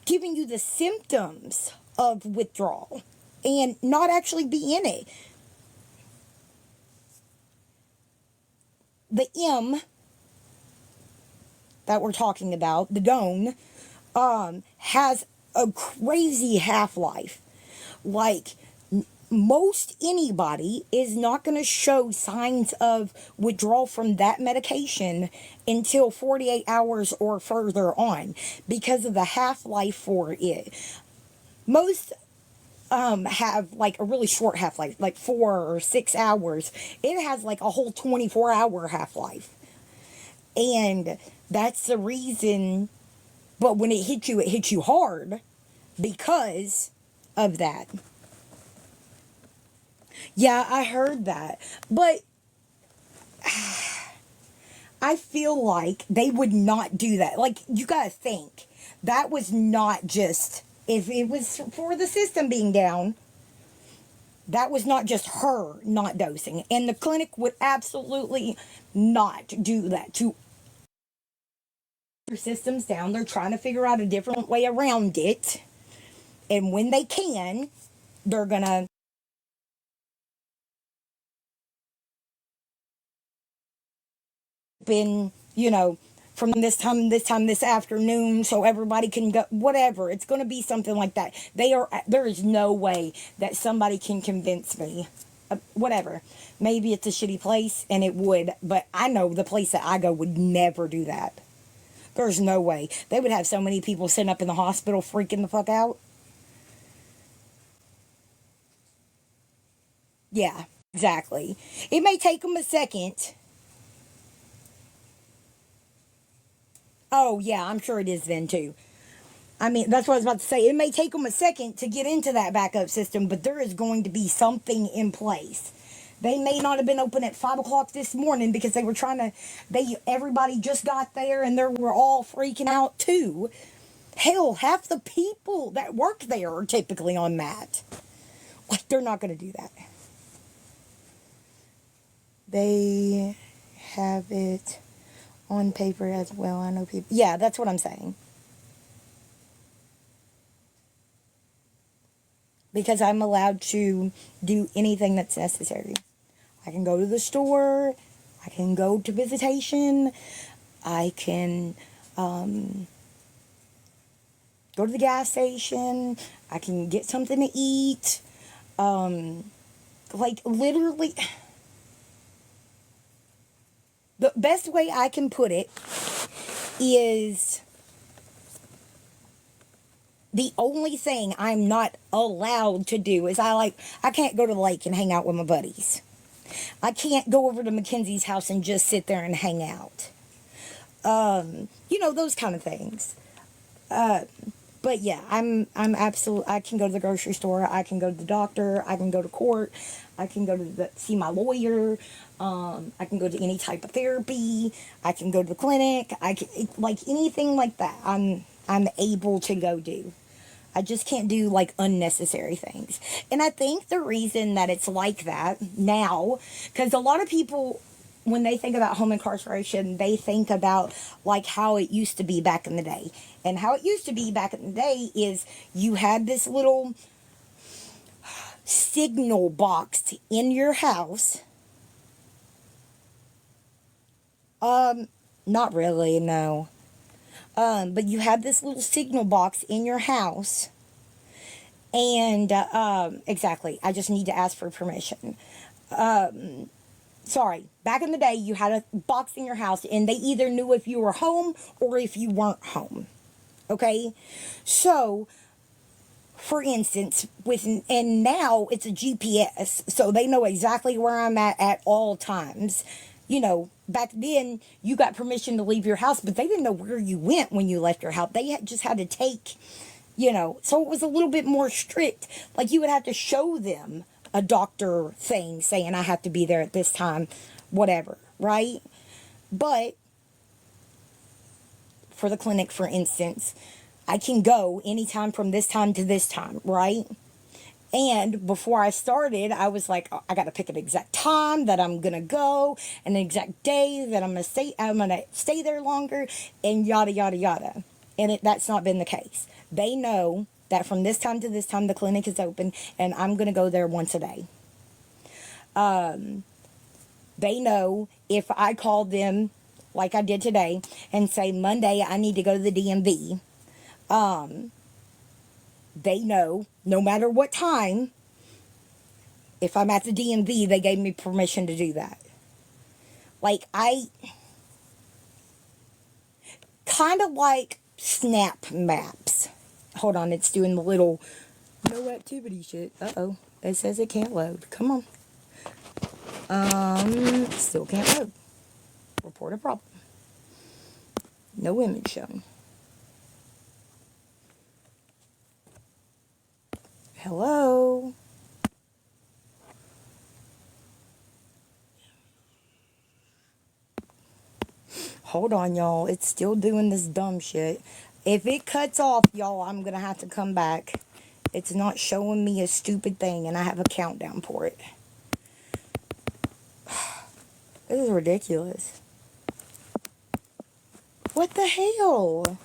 giving you the symptoms of withdrawal and not actually be in it. The M that we're talking about, the DONE, has a crazy half-life. Most anybody is not going to show signs of withdrawal from that medication until 48 hours or further on because of the half-life for it. Most have a really short half-life, 4 or 6 hours. It has a whole 24-hour half-life. And that's the reason, but when it hits you hard because of that. Yeah, I heard that. But I feel like they would not do that. You gotta think. That was not just, if it was for the system being down, that was not just her not dosing. And the clinic would absolutely not do that to their systems down. They're trying to figure out a different way around it. And when they can, they're gonna been, from this time this afternoon, so everybody can go, whatever. It's going to be something like that. There is no way that somebody can convince me, whatever. Maybe it's a shitty place and it would, but I know the place that I go would never do that. There's no way. They would have so many people sitting up in the hospital freaking the fuck out. Yeah, exactly. It may take them a second. Oh, yeah, I'm sure it is then, too. I mean, that's what I was about to say. It may take them a second to get into that backup system, but there is going to be something in place. They may not have been open at 5 o'clock this morning because they were everybody just got there and they were all freaking out, too. Hell, half the people that work there are typically on MAT. They're not going to do that. They have it on paper as well. I know people. Yeah, that's what I'm saying. Because I'm allowed to do anything that's necessary. I can go to the store. I can go to visitation. I can go to the gas station. I can get something to eat. Literally, the best way I can put it is the only thing I'm not allowed to do is I can't go to the lake and hang out with my buddies. I can't go over to Mackenzie's house and just sit there and hang out. Those kind of things. But yeah, I'm absolute. I can go to the grocery store. I can go to the doctor. I can go to court. I can go to see my lawyer. I can go to any type of therapy. I can go to the clinic. I can, like anything like that. I'm able to go do. I just can't do like unnecessary things. And I think the reason that it's like that now, because a lot of people, when they think about home incarceration, they think about like how it used to be back in the day. And how it used to be back in the day is you had this little signal box in your house. Not really, no. But you had this little signal box in your house. And, exactly, I just need to ask for permission. Sorry, back in the day, you had a box in your house, and they either knew if you were home or if you weren't home. Okay? So, for instance, and now it's a GPS, so they know exactly where I'm at all times. Back then, you got permission to leave your house, but they didn't know where you went when you left your house. They just had to take, so it was a little bit more strict. Like, you would have to show them a doctor thing saying I have to be there at this time, whatever, right? But for the clinic, for instance, I can go anytime from this time to this time, right? And before I started, I was like, I got to pick an exact time that I'm going to go, an exact day that I'm going to stay there longer, and yada, yada, yada. And that's not been the case. They know that from this time to this time, the clinic is open, and I'm going to go there once a day. They know if I call them, like I did today, and say, Monday, I need to go to the DMV, they know, no matter what time, if I'm at the DMV, they gave me permission to do that. Like, I kind of like Snap Maps. Hold on, it's doing the little no activity shit. Uh-oh, it says it can't load. Come on. Still can't load. Report a problem. No image shown. Hello? Hold on, y'all. It's still doing this dumb shit. If it cuts off, y'all, I'm going to have to come back. It's not showing me a stupid thing, and I have a countdown for it. This is ridiculous. What the hell?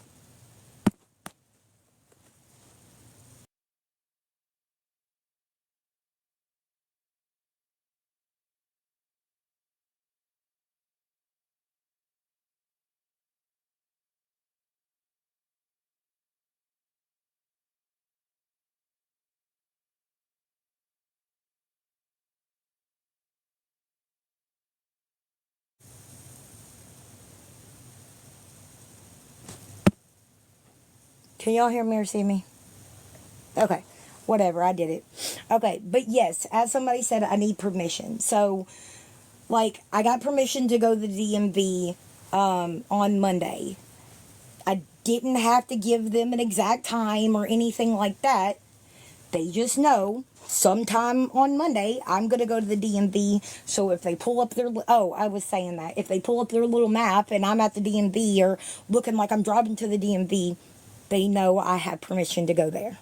Can y'all hear me or see me? Okay. Whatever, I did it. Okay, but yes, as somebody said, I need permission. So, like, I got permission to go to the DMV on Monday. I didn't have to give them an exact time or anything like that. They just know sometime on Monday I'm going to go to the DMV. So if they pull up their, I was saying that. If they pull up their little map and I'm at the DMV or looking like I'm driving to the DMV, they know I have permission to go there.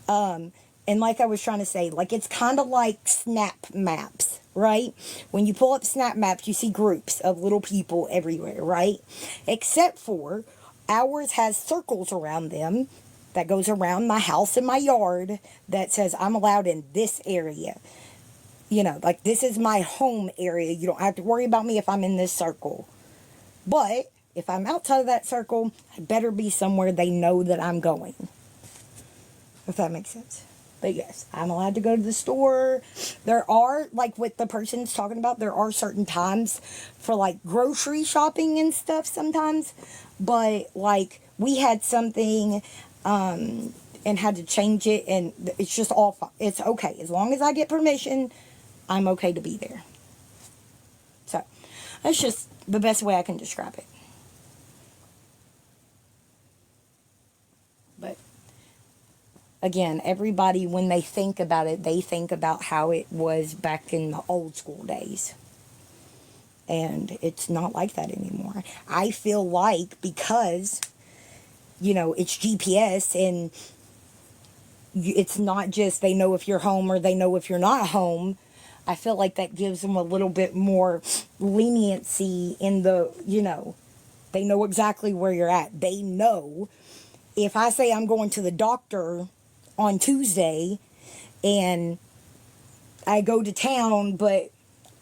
And like I was trying to say, like, it's kind of like Snap Maps, right? When you pull up Snap Maps, you see groups of little people everywhere, right? Except for ours has circles around them that goes around my house and my yard that says I'm allowed in this area. Like, this is my home area. You don't have to worry about me if I'm in this circle. But if I'm outside of that circle, I better be somewhere they know that I'm going. If that makes sense. But yes, I'm allowed to go to the store. There are, like what the person's talking about, there are certain times for like grocery shopping and stuff sometimes. But like we had something and had to change it, and it's just all fine. It's okay. As long as I get permission, I'm okay to be there. So that's just the best way I can describe it. But again, everybody, when they think about it, they think about how it was back in the old school days. And it's not like that anymore. I feel like because, it's GPS and it's not just they know if you're home or they know if you're not home. I feel like that gives them a little bit more leniency in they know exactly where you're at. They know if I say I'm going to the doctor on Tuesday and I go to town, but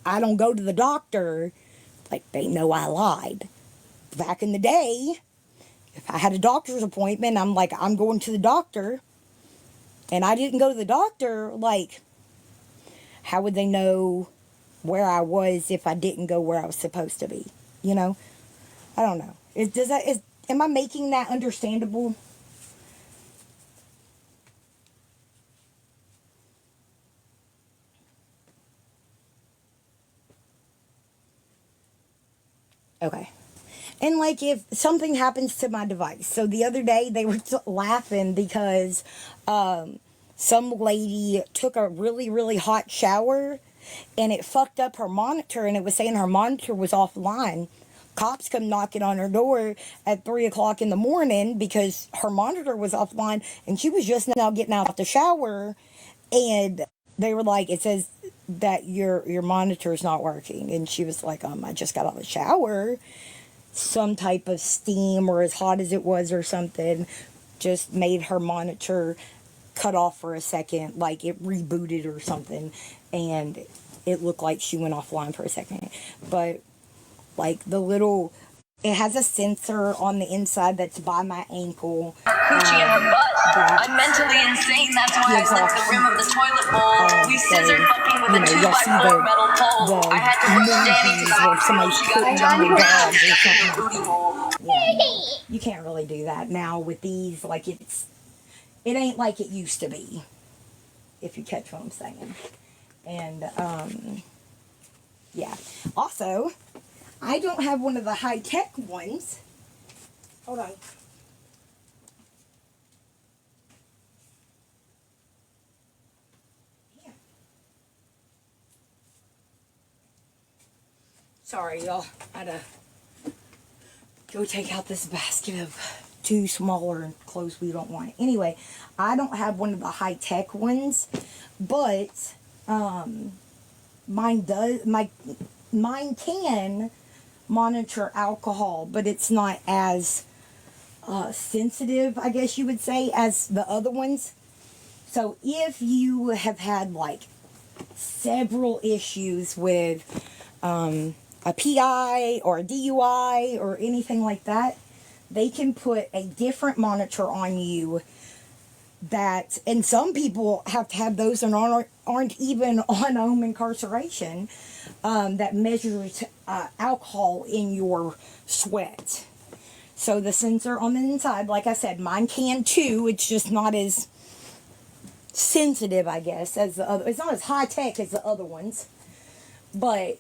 I don't go to the doctor, like they know I lied. Back in the day, if I had a doctor's appointment, I'm like, I'm going to the doctor, and I didn't go to the doctor, like, how would they know where I was if I didn't go where I was supposed to be? I don't know. Am I making that understandable? Okay. And like if something happens to my device. So the other day they were laughing because some lady took a really, really hot shower and it fucked up her monitor, and it was saying her monitor was offline. Cops come knocking on her door at 3 o'clock in the morning because her monitor was offline and she was just now getting out of the shower, and they were like, it says that your monitor is not working, and she was like, I just got out of the shower. Some type of steam or as hot as it was or something just made her monitor cut off for a second, like it rebooted or something, and it looked like she went offline for a second. But like it has a sensor on the inside that's by my ankle. Coochie in her butt. I'm mentally insane. That's why I licked the rim of the toilet bowl. We scissored fucking with a 2x4 metal pole. I had to push Danny to the hospital. She got a booty hole. Yeah, you can't really do that now with these. Like it ain't like it used to be. If you catch what I'm saying. And yeah. Also, I don't have one of the high-tech ones. Hold on. Yeah. Sorry, y'all. I had to go take out this basket of too smaller clothes we don't want. Anyway, I don't have one of the high-tech ones, but mine can monitor alcohol, but it's not as sensitive, I guess you would say, as the other ones. So if you have had like several issues with a PI or a DUI or anything like that, they can put a different monitor on you that, and some people have to have those and aren't even on home incarceration, that measures alcohol in your sweat. So the sensor on the inside, like I said, mine can too. It's just not as sensitive, I guess, as the other. It's not as high tech as the other ones, but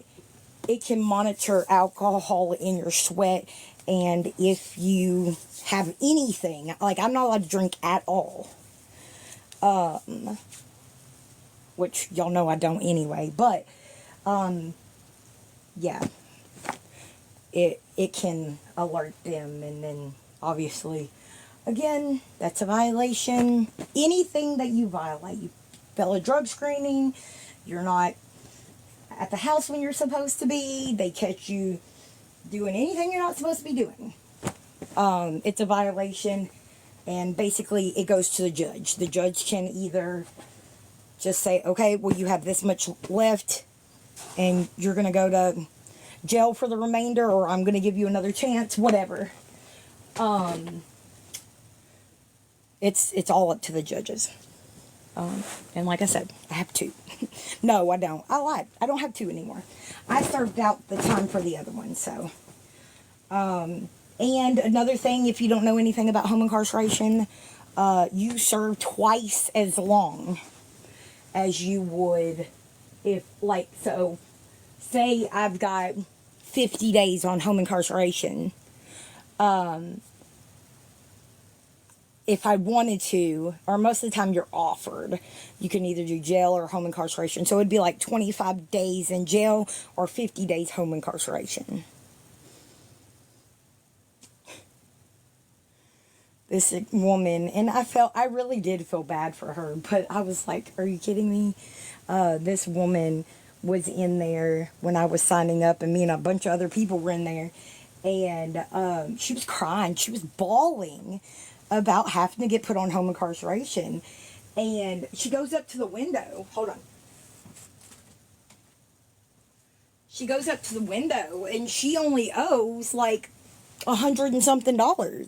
it can monitor alcohol in your sweat. And if you have anything, like I'm not allowed to drink at all, which y'all know I don't anyway, but yeah, it can alert them, and then obviously, again, that's a violation. Anything that you violate, you fail a drug screening, you're not at the house when you're supposed to be, they catch you doing anything you're not supposed to be doing, it's a violation, and basically it goes to the judge. The judge can either just say, okay, well, you have this much left and you're going to go to jail for the remainder, or I'm going to give you another chance, whatever. It's all up to the judges. And like I said, I have 2. No, I don't. I lied. I don't have 2 anymore. I served out the time for the other one, so. And another thing, if you don't know anything about home incarceration, you serve twice as long as you would if, like, so, say I've got 50 days on home incarceration. If I wanted to, or most of the time you're offered, you can either do jail or home incarceration. So it'd be like 25 days in jail or 50 days home incarceration. This woman, and I really did feel bad for her, but I was like, are you kidding me? This woman was in there when I was signing up, and me and a bunch of other people were in there, and she was crying, she was bawling about having to get put on home incarceration, and she goes up to the window, hold on. She goes up to the window, and she only owes like $100 and something.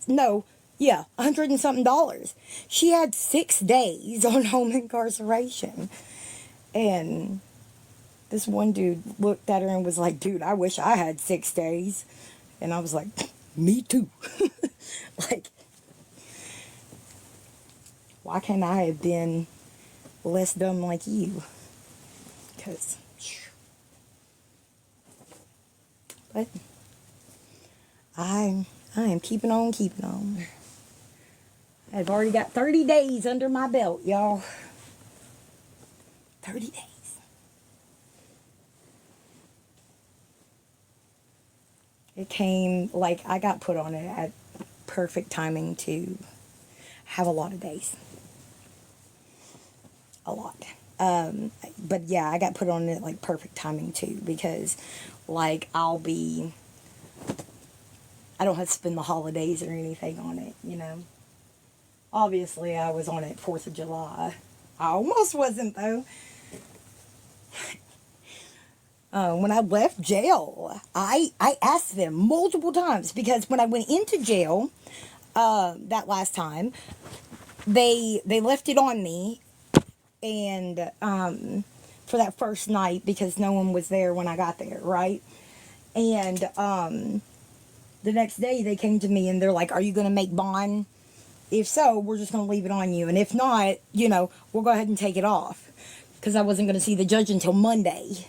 No. Yeah, $100 and something. She had 6 days on home incarceration. And this one dude looked at her and was like, dude, I wish I had 6 days. And I was like, me too. Like, why can't I have been less dumb like you? Because, but I am keeping on keeping on. I've already got 30 days under my belt, y'all. 30 days. It came, like, I got put on it at perfect timing to have a lot of days. A lot. But yeah, I got put on it, like, perfect timing too, because, like, I don't have to spend the holidays or anything on it, you know. Obviously, I was on it 4th of July. I almost wasn't, though. When I left jail, I asked them multiple times, because when I went into jail that last time, they left it on me, and for that first night, because no one was there when I got there, right? And the next day, they came to me, and they're like, are you going to make bond? If so, we're just going to leave it on you. And if not, you know, we'll go ahead and take it off. Because I wasn't going to see the judge until Monday.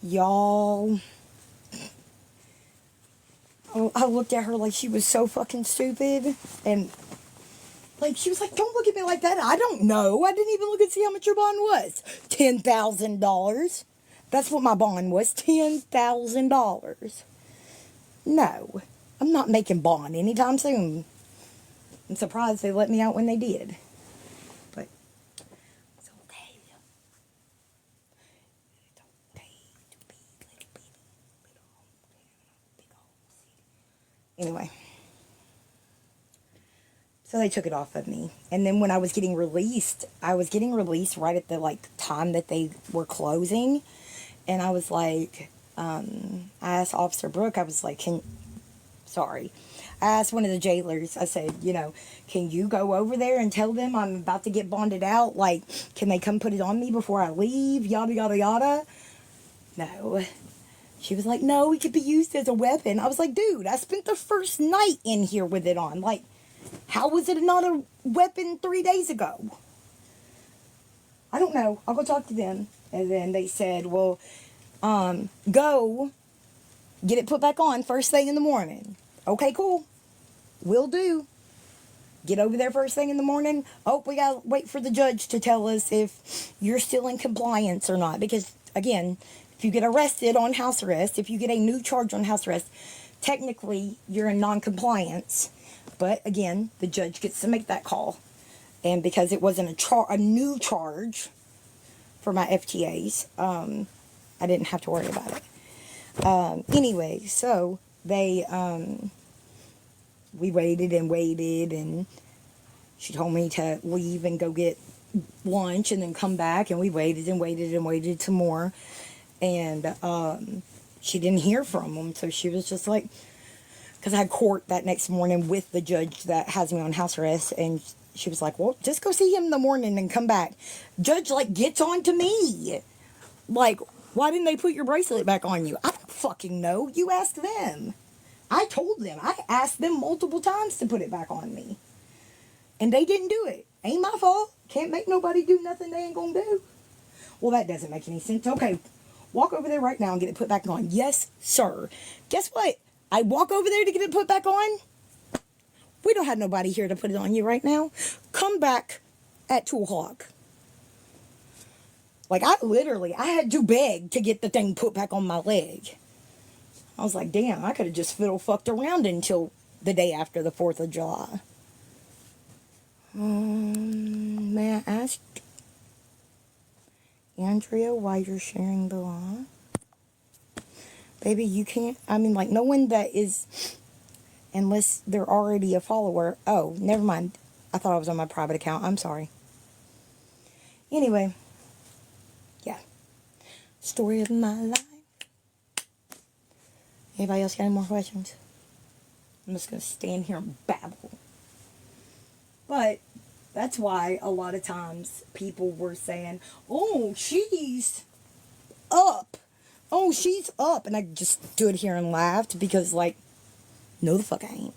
Y'all. I looked at her like she was so fucking stupid. And, like, she was like, don't look at me like that. I don't know. I didn't even look and see how much your bond was. $10,000. That's what my bond was. $10,000. No. I'm not making bond anytime soon. I'm surprised they let me out when they did. But it's okay. It's okay to be little bitty, big old city. Anyway. So they took it off of me. And then when I was getting released right at the, like, time that they were closing. And I was like, I asked Officer Brooke, I was like, I asked one of the jailers, I said, you know, can you go over there and tell them I'm about to get bonded out? Like, can they come put it on me before I leave? Yada, yada, yada. No. She was like, no, it could be used as a weapon. I was like, dude, I spent the first night in here with it on. Like, how was it not a weapon 3 days ago? I don't know. I'll go talk to them. And then they said, well, go get it put back on first thing in the morning. Okay, cool. Will do. Get over there first thing in the morning. Oh, we gotta wait for the judge to tell us if you're still in compliance or not. Because, again, if you get arrested on house arrest, if you get a new charge on house arrest, technically you're in non-compliance. But, again, the judge gets to make that call. And because it wasn't a new charge for my FTAs, I didn't have to worry about it. Anyway, so they, we waited and waited, and she told me to leave and go get lunch and then come back, and we waited and waited and waited some more, and she didn't hear from them, so she was just like, because I had court that next morning with the judge that has me on house arrest, and she was like, well, just go see him in the morning and come back. Judge, like, gets on to me. Like, why didn't they put your bracelet back on you? I don't fucking know. You ask them. I told them. I asked them multiple times to put it back on me. And they didn't do it. Ain't my fault. Can't make nobody do nothing they ain't gonna do. Well, that doesn't make any sense. Okay, walk over there right now and get it put back on. Yes, sir. Guess what? I walk over there to get it put back on. We don't have nobody here to put it on you right now. Come back at 2 o'clock. Like, I had to beg to get the thing put back on my leg. I was like, damn, I could have just fiddle fucked around until the day after the 4th of July. May I ask, Andrea, why you're sharing the live? Baby, you can't, I mean, like, no one that is, unless they're already a follower. Oh, never mind. I thought I was on my private account. I'm sorry. Anyway, yeah. Story of my life. Anybody else got any more questions? I'm just going to stand here and babble. But that's why a lot of times people were saying, oh, she's up. Oh, she's up. And I just stood here and laughed because, like, no the fuck I ain't.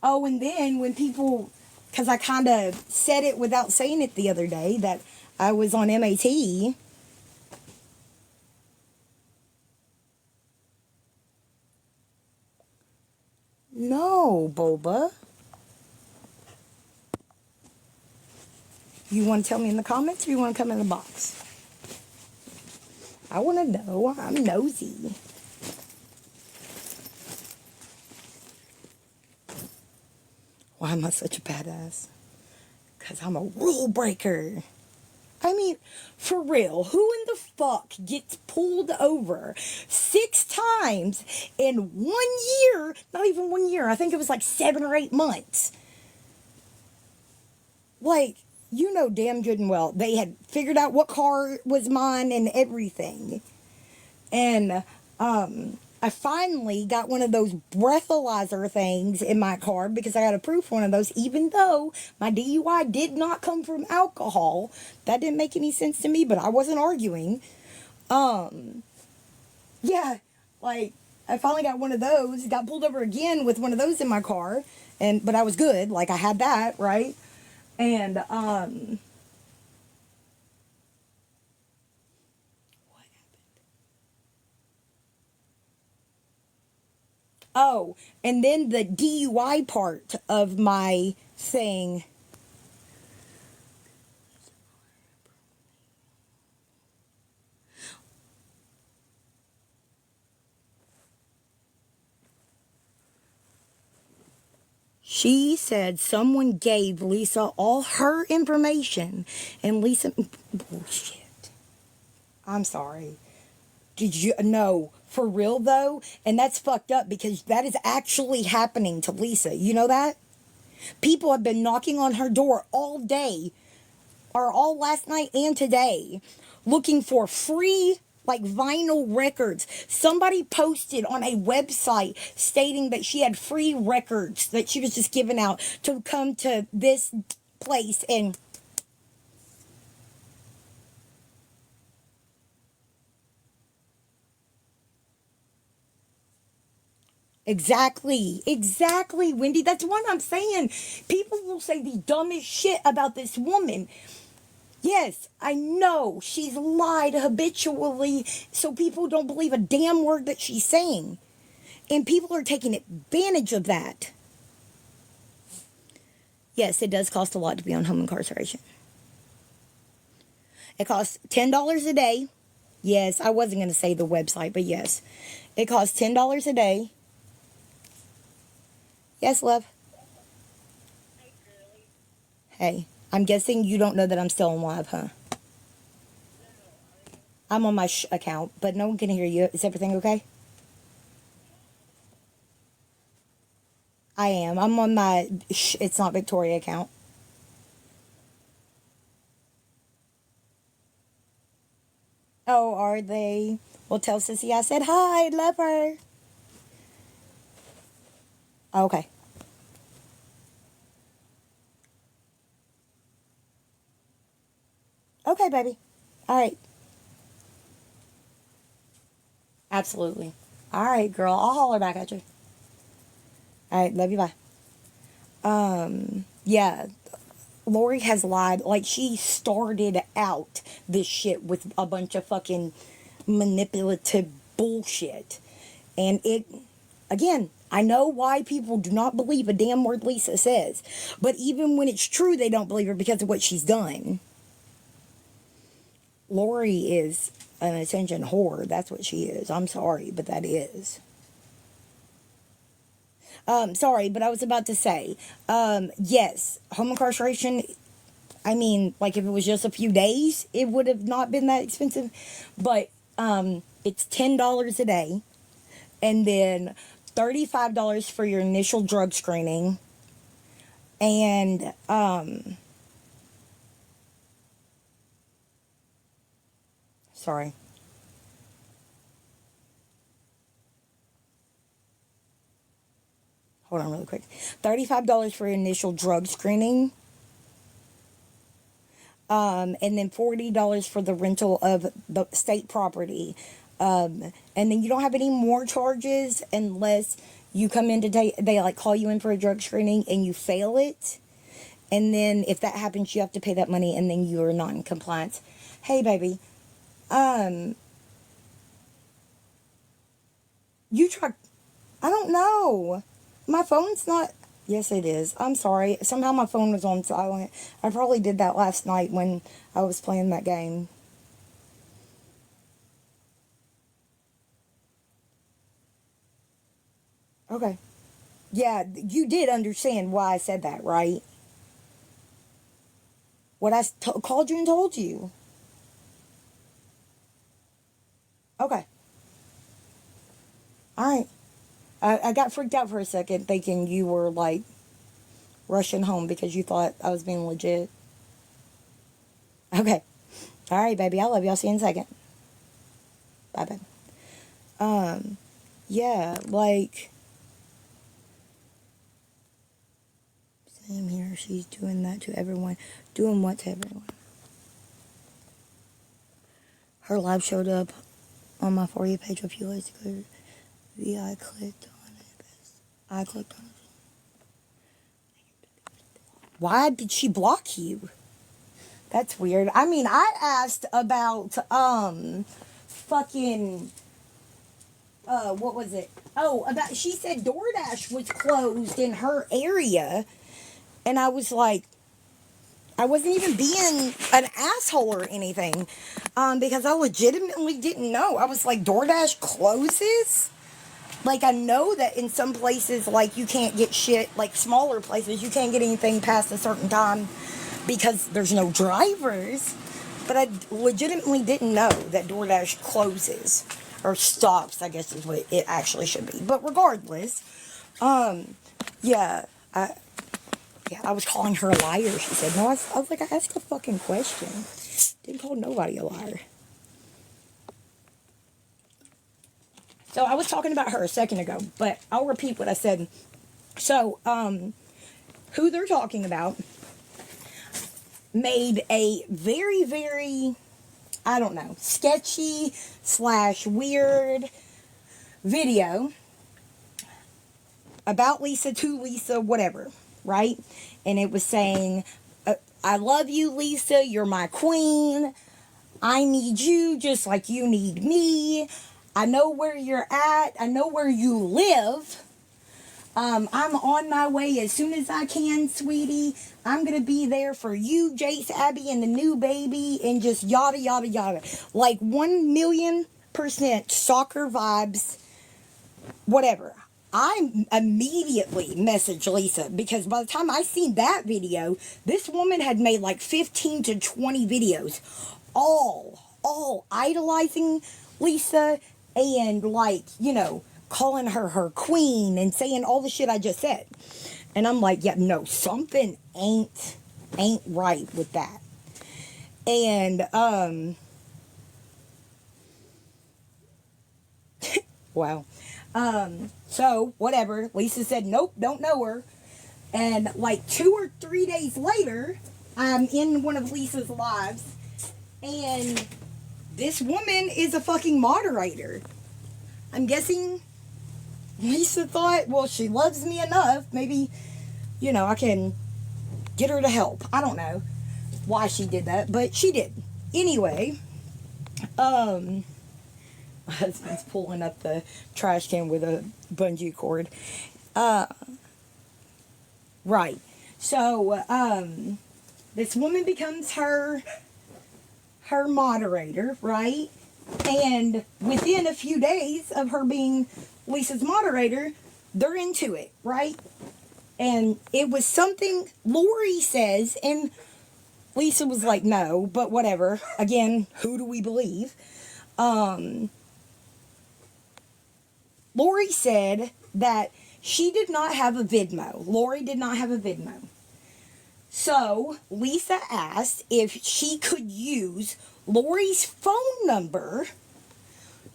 Oh, and then when people, because I kind of said it without saying it the other day, that I was on MAT. No, Boba. You want to tell me in the comments or you want to come in the box? I want to know. I'm nosy. Why am I such a badass? Because I'm a rule breaker. I mean, for real, who in the fuck gets pulled over 6 times in 1 year? Not even 1 year. I think it was like 7 or 8 months. Like, you know damn good and well, they had figured out what car was mine and everything. And, I finally got one of those breathalyzer things in my car because I got approved for one of those, even though my DUI did not come from alcohol. That didn't make any sense to me, but I wasn't arguing. Yeah, like, I finally got one of those, got pulled over again with one of those in my car, but I was good, like, I had that, right? And, oh, and then the DUI part of my thing. She said someone gave Lisa all her information, and Lisa, bullshit. I'm sorry. Did you, no, for real though? And that's fucked up because that is actually happening to Lisa. You know that? People have been knocking on her door all day, or all last night and today, looking for free, like, vinyl records. Somebody posted on a website stating that she had free records that she was just giving out to come to this place and... Exactly, Wendy. That's what I'm saying. People will say the dumbest shit about this woman. Yes, I know she's lied habitually, so people don't believe a damn word that she's saying. And people are taking advantage of that. Yes, it does cost a lot to be on home incarceration. It costs $10 a day. Yes, I wasn't going to say the website, but yes. It costs $10 a day. Yes, love. Hey, I'm guessing you don't know that I'm still on live, huh? I'm on my account, but no one can hear you. Is everything okay? I am. I'm on my It's Not Victoria account. Oh, are they? Well, tell Sissy I said hi. Love her. Okay. Okay, baby. All right. Absolutely. All right, girl. I'll holler back at you. All right. Love you. Bye. Yeah. Lori has lied. Like, she started out this shit with a bunch of fucking manipulative bullshit. And it, again, I know why people do not believe a damn word Lisa says. But even when it's true, they don't believe her because of what she's done. Lori is an attention whore. That's what she is. I'm sorry, but that is. Sorry, but I was about to say, yes, home incarceration, I mean, like if it was just a few days, it would have not been that expensive. But it's $10 a day. And then $35 for your initial drug screening. And, sorry. Hold on really quick. $35 for your initial drug screening. And then $40 for the rental of the state property. And then you don't have any more charges unless you come in today. They like call you in for a drug screening and you fail it. And then if that happens, you have to pay that money and then you are not in compliance. Hey, baby. You try. I don't know. My phone's not. Yes, it is. I'm sorry. Somehow my phone was on silent. I probably did that last night when I was playing that game. Okay. Yeah, you did understand why I said that, right? What I called you and told you. Okay. All right. I got freaked out for a second thinking you were like rushing home because you thought I was being legit. Okay. All right, baby. I love you. I'll see you in a second. Bye, babe. Yeah, like, same here. She's doing that to everyone. Doing what to everyone? Her live showed up on my For You page a few days ago. I clicked on it. I clicked on it. Why did she block you? That's weird. I mean, I asked about, fucking, what was it? Oh, about, she said DoorDash was closed in her area. And I was like, I wasn't even being an asshole or anything. Because I legitimately didn't know. I was like, DoorDash closes? Like, I know that in some places, like, you can't get shit, like, smaller places, you can't get anything past a certain time because there's no drivers. But I legitimately didn't know that DoorDash closes. Or stops, I guess is what it actually should be. But regardless, yeah, I was calling her a liar. She said, no, I was like, I asked a fucking question. Didn't call nobody a liar. So I was talking about her a second ago, but I'll repeat what I said. So, who they're talking about made a very, very, I don't know, sketchy / weird video about Lisa, to Lisa, whatever, right? And it was saying, I love you, Lisa, you're my queen. I need you just like you need me. I know where you're at. I know where you live. I'm on my way as soon as I can, sweetie. I'm going to be there for you, Jace, Abby, and the new baby, and just yada, yada, yada. Like 1,000,000% soccer vibes, whatever. I immediately messaged Lisa because by the time I seen that video, this woman had made like 15 to 20 videos, all idolizing Lisa and, like, you know, calling her queen and saying all the shit I just said. And I'm like, yeah, no, something ain't right with that. And, wow. So, whatever. Lisa said, nope, don't know her. And, like, 2 or 3 days later, I'm in one of Lisa's lives. And this woman is a fucking moderator. I'm guessing Lisa thought, well, she loves me enough. Maybe, you know, I can get her to help. I don't know why she did that, but she did. Anyway, my husband's pulling up the trash can with a bungee cord. Right. So, this woman becomes her moderator, right? And within a few days of her being Lisa's moderator, they're into it, right? And it was something Lori says, and Lisa was like, no, but whatever. Again, who do we believe? Lori said that she did not have a Vidmo. Lori did not have a Vidmo. So, Lisa asked if she could use Lori's phone number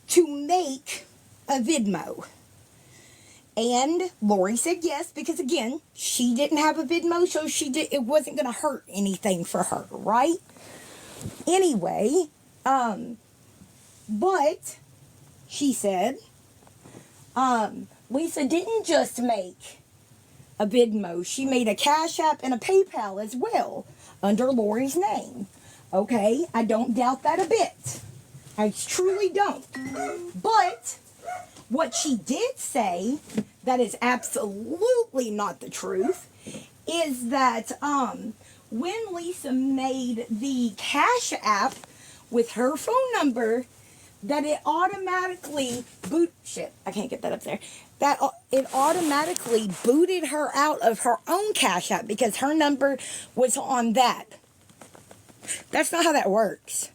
to make a Vidmo. And Lori said yes, because again, she didn't have a Vidmo, so it wasn't going to hurt anything for her, right? Anyway, but she said, Lisa didn't just make a Vidmo, she made a Cash App and a PayPal as well under Lori's name. Okay, I don't doubt that a bit. I truly don't. But what she did say that is absolutely not the truth is that when Lisa made the Cash App with her phone number, that it automatically I can't get that up there. That it automatically booted her out of her own Cash App because her number was on that. That's not how that works.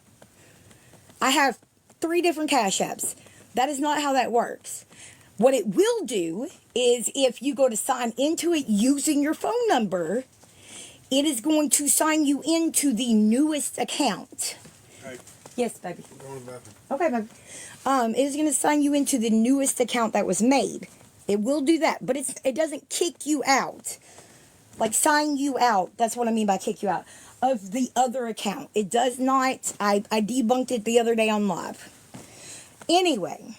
I have 3 different Cash Apps. That is not how that works. What it will do is if you go to sign into it using your phone number, it is going to sign you into the newest account. Hey. Yes, baby. I'm going to the bathroom. Okay, baby. It is going to sign you into the newest account that was made. It will do that, but it doesn't kick you out. Like sign you out. That's what I mean by kick you out of the other account. It does not. I debunked it the other day on live. Anyway,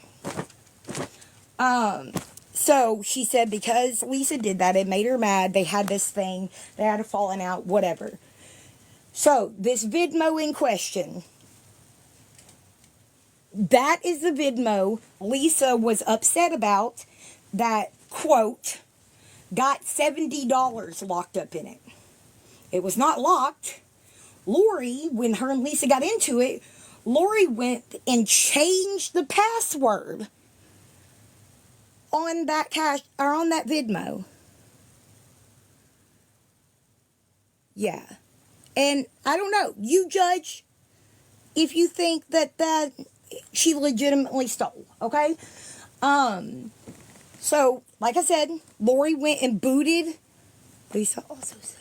so she said because Lisa did that, it made her mad. They had this thing. They had a falling out. Whatever. So this Vidmo in question. That is the Vidmo Lisa was upset about that, quote, got $70 locked up in it. It was not locked. Lori, when her and Lisa got into it, Lori went and changed the password on that on that Vidmo. Yeah. And I don't know. You judge if you think that she legitimately stole, okay? So, like I said, Lori went and booted. Lisa also said.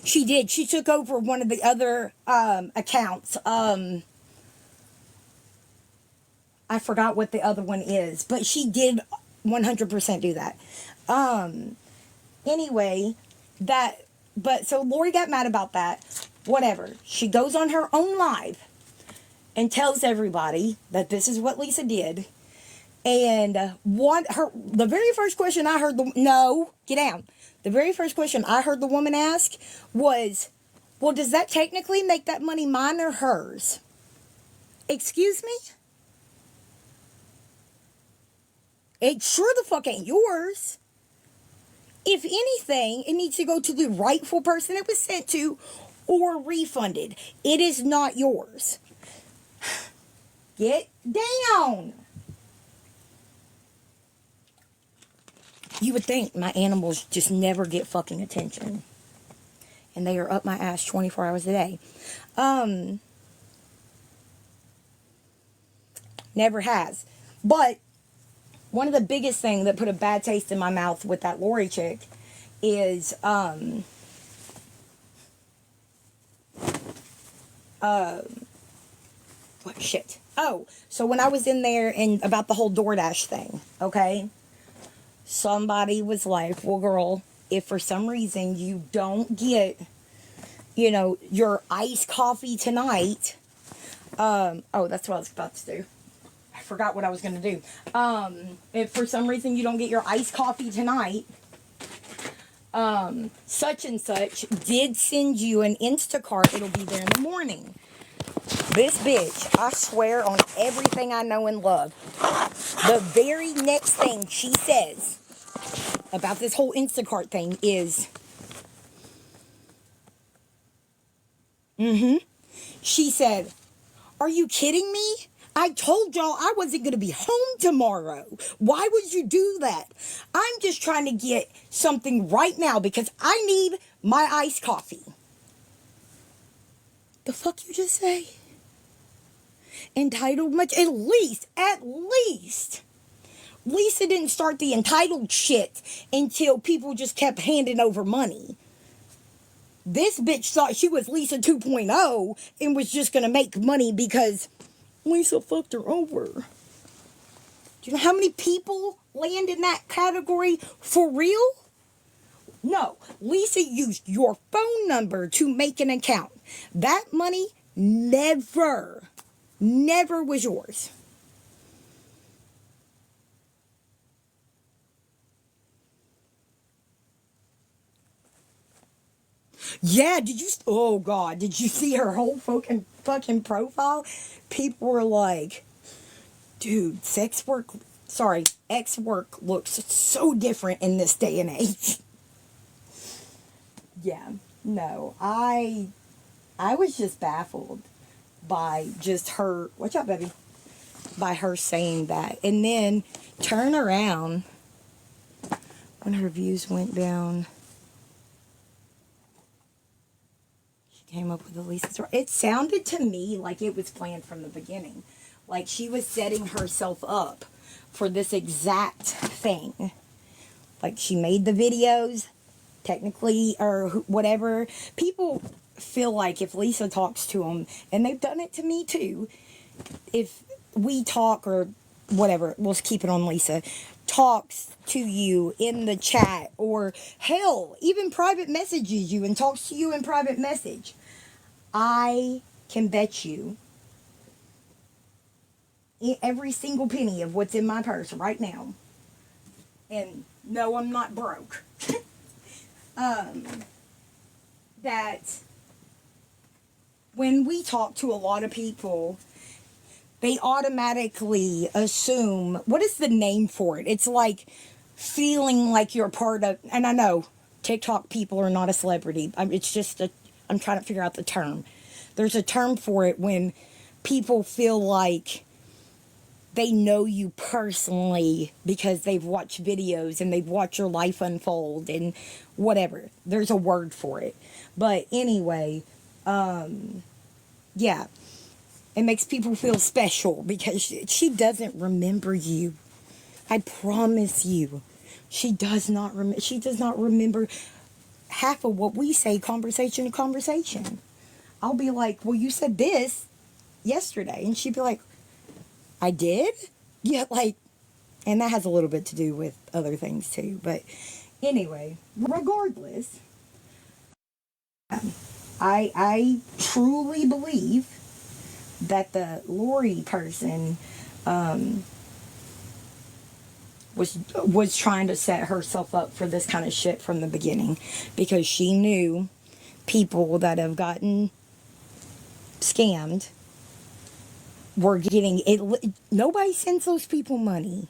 She did. She took over one of the other accounts. I forgot what the other one is, but she did 100% do that. Anyway, so Lori got mad about that. Whatever. She goes on her own live and tells everybody that this is what Lisa did. And the very first question I heard get down. The very first question I heard the woman ask was, well, does that technically make that money mine or hers? Excuse me? It sure the fuck ain't yours. If anything, it needs to go to the rightful person it was sent to or refunded. It is not yours. Get down. You would think my animals just never get fucking attention. And they are up my ass 24 hours a day. Never has. But one of the biggest things that put a bad taste in my mouth with that Lori chick is what shit. Oh, so when I was in there and about the whole DoorDash thing, okay? Somebody was like, well, girl, if for some reason you don't get, you know, your iced coffee tonight, oh, that's what I was about to do. I forgot what I was going to do. If for some reason you don't get your iced coffee tonight, such and such did send you an Instacart. It'll be there in the morning. This bitch, I swear on everything I know and love, the very next thing she says about this whole Instacart thing is, she said, "Are you kidding me? I told y'all I wasn't going to be home tomorrow. Why would you do that? I'm just trying to get something right now because I need my iced coffee." The fuck you just say? Entitled much? At least. Lisa didn't start the entitled shit until people just kept handing over money. This bitch thought she was Lisa 2.0 and was just going to make money because Lisa fucked her over. Do you know how many people land in that category for real? No, Lisa used your phone number to make an account. That money never was yours. Yeah, oh God, did you see her whole fucking profile? People were like, dude, ex work looks so different in this day and age. Yeah, no, I was just baffled by just her, watch out, baby, by her saying that. And then turn around when her views went down. Came up with Elisa's story. It sounded to me like it was planned from the beginning. Like she was setting herself up for this exact thing. Like she made the videos, technically, or whatever. People feel like if Lisa talks to them, and they've done it to me too, if we talk or whatever, we'll keep it on Lisa, talks to you in the chat, or hell, even private messages you and talks to you in private message, I can bet you every single penny of what's in my purse right now, and no, I'm not broke, that when we talk to a lot of people, they automatically assume, what is the name for it? It's like feeling like you're part of, and I know TikTok people are not a celebrity. It's just I'm trying to figure out the term. There's a term for it when people feel like they know you personally because they've watched videos and they've watched your life unfold and whatever. There's a word for it. But anyway, yeah. It makes people feel special because she doesn't remember you. I promise you. She does not remember half of what we say conversation to conversation. I'll be like, well, you said this yesterday. And she'd be like, I did? Yeah, like, and that has a little bit to do with other things too. But anyway, regardless, I truly believe that the Lori person was trying to set herself up for this kind of shit from the beginning, because she knew people that have gotten scammed were getting it. Nobody sends those people money.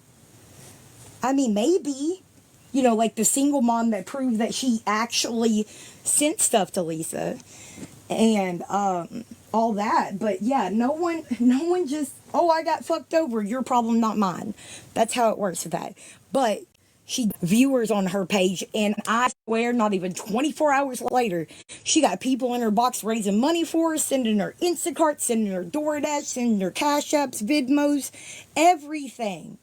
I mean, maybe, you know, like the single mom that proved that she actually sent stuff to Lisa and all that. But yeah, no one just, oh, I got fucked over, your problem, not mine. That's how it works with that. But she viewers on her page, and I swear not even 24 hours later, she got people in her box raising money for her, sending her Instacart, sending her DoorDash, sending her Cash Apps, Vidmos, everything.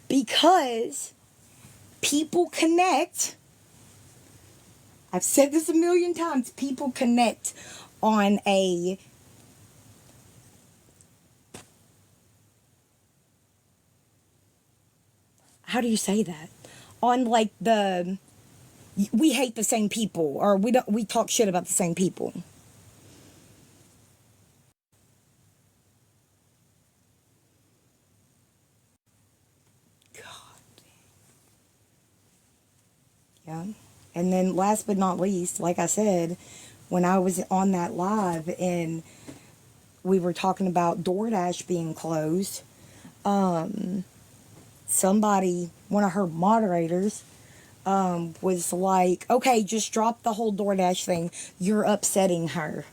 Because people connect. I've said this a million times. People connect on a how do you say that? On like the we hate the same people, or we talk shit about the same people. God. Yeah. And then last but not least, like I said, when I was on that live and we were talking about DoorDash being closed, somebody, one of her moderators, was like, okay, just drop the whole DoorDash thing. You're upsetting her.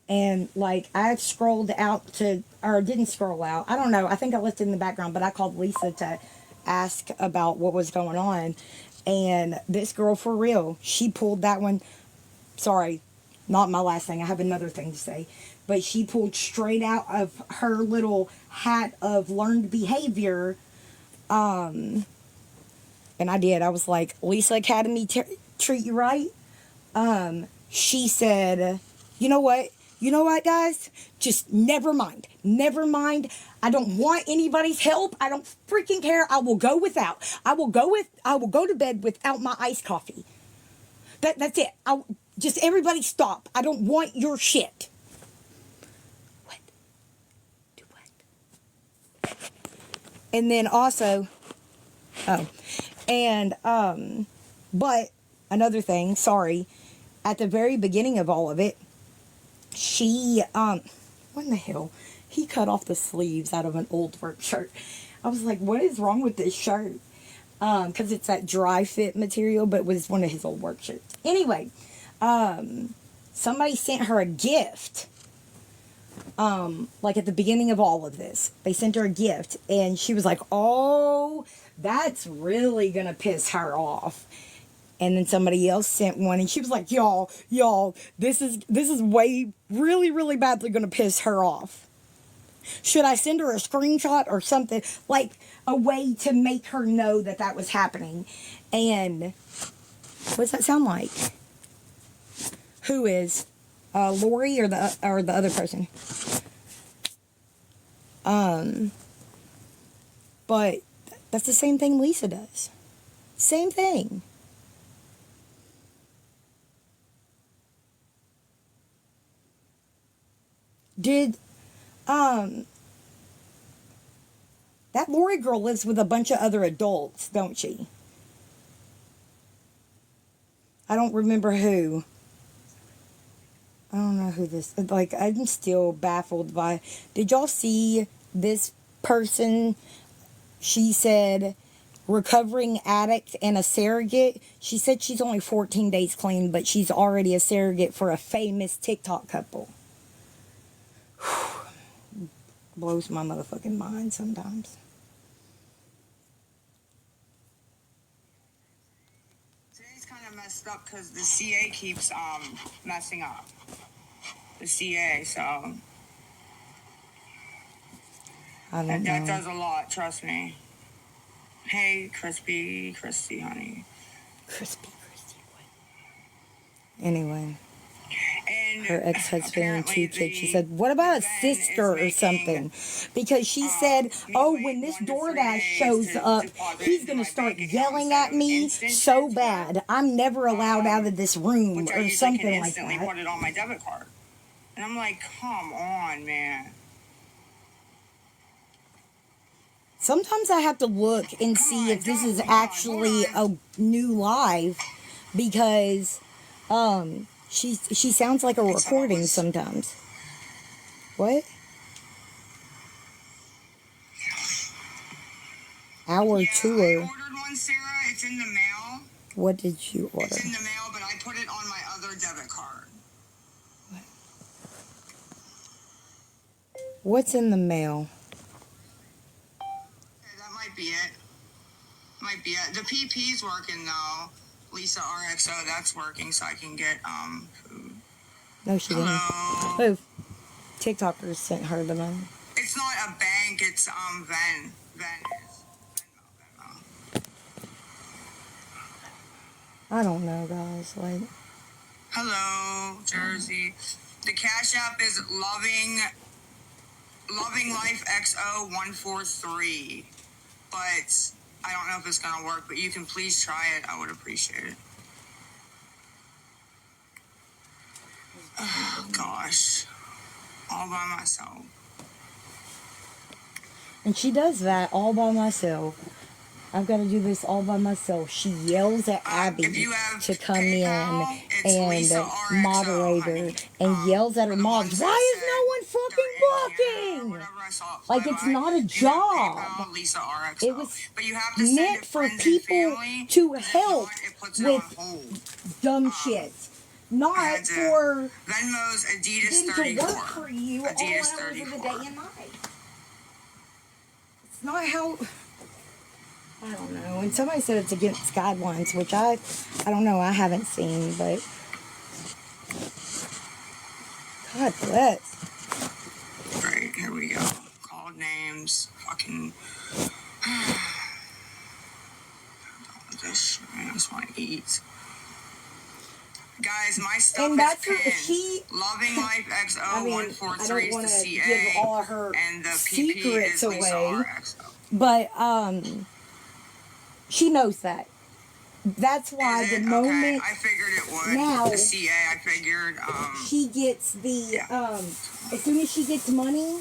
And like, I scrolled out to, or didn't scroll out. I don't know. I think I left it in the background, but I called Lisa to ask about what was going on. And this girl, for real, she pulled that one. Sorry, not my last thing. I have another thing to say. But she pulled straight out of her little hat of learned behavior. And I did. I was like, Lisa Academy treat you right. She said, you know what? You know what, guys? Just never mind. Never mind. I don't want anybody's help. I don't freaking care. I will go without. I will go to bed without my iced coffee. That's it. Just everybody stop. I don't want your shit. What? Do what? And then also, but another thing, sorry, at the very beginning of all of it, she, what in the hell? He cut off the sleeves out of an old work shirt. I was like, what is wrong with this shirt? Because it's that dry fit material, but it was one of his old work shirts. Anyway, somebody sent her a gift. Like at the beginning of all of this, they sent her a gift, and she was like, oh, that's really gonna piss her off. And then somebody else sent one, and she was like, y'all, this is way, really, really badly gonna piss her off. Should I send her a screenshot or something? Like a way to make her know that that was happening. And what does that sound like? Who is? Lori or the other person? But that's the same thing Lisa does. Same thing. Did, that Lori girl lives with a bunch of other adults, don't she? I don't remember who. I don't know who this, like, I'm still baffled by, did y'all see this person? She said, recovering addict and a surrogate. She said she's only 14 days clean, but she's already a surrogate for a famous TikTok couple. Blows my motherfucking mind sometimes. Today's kind of messed up because the CA keeps messing up. The CA, so I don't know. That does a lot, trust me. Hey, Christy, honey. Crispy, what? Anyway. And her ex-husband and 2 kids. She said, what about a sister or something? Because she said, oh, when this DoorDash shows up, he's going to start yelling at me so bad. I'm never allowed out of this room or something like that. Put it on my debit card. And I'm like, come on, man. Sometimes I have to look and see if this is actually a new live, because she sounds like a recording sometimes. What? Our tour. I ordered one, Sarah. It's in the mail. What did you order? It's in the mail, but I put it on my other debit card. What? What's in the mail? Okay, that might be it. Might be it. The PP's working though. Lisa RXO, that's working, so I can get food. No, she didn't. Hello. Oh, TikTokers sent her the money. It's not a bank. It's Venmo. I don't know, guys. Like, hello, Jersey. The Cash App is Loving Life XO 143, but I don't know if it's gonna work, but you can please try it. I would appreciate it. Oh, gosh. All by myself. And she does that all by myself. I've got to do this all by myself. She yells at Abby to come PayPal, it's in Lisa and RXO, moderate her honey. and yells at her For the ones moms. that Why is said no one they're fucking in Canada or blocking? whatever, I saw it Like, fly it's by. not a You have job. PayPal, Lisa RXO. It was But you have to send meant it for friends and people family, to because if help not, it puts it with on hold. dumb shit. I Not had to- for Venmo's Adidas them to 34. work for you all Adidas hours of the 34. day and night. It's not how... I don't know. And somebody said it's against guidelines, which I don't know. I haven't seen, but God bless. Right, here we go. Called names. Fucking. This shit, man, I just want to eat. Guys, my stuff And that's is her. pinned. She. Loving Life XO I mean, I 143 don't is want the to CA, give all her and the PP secrets is Lisa away, RXO. but she knows that. That's why Is the it? moment Okay, I figured it would. now The CA, I figured. she gets the as soon as she gets money,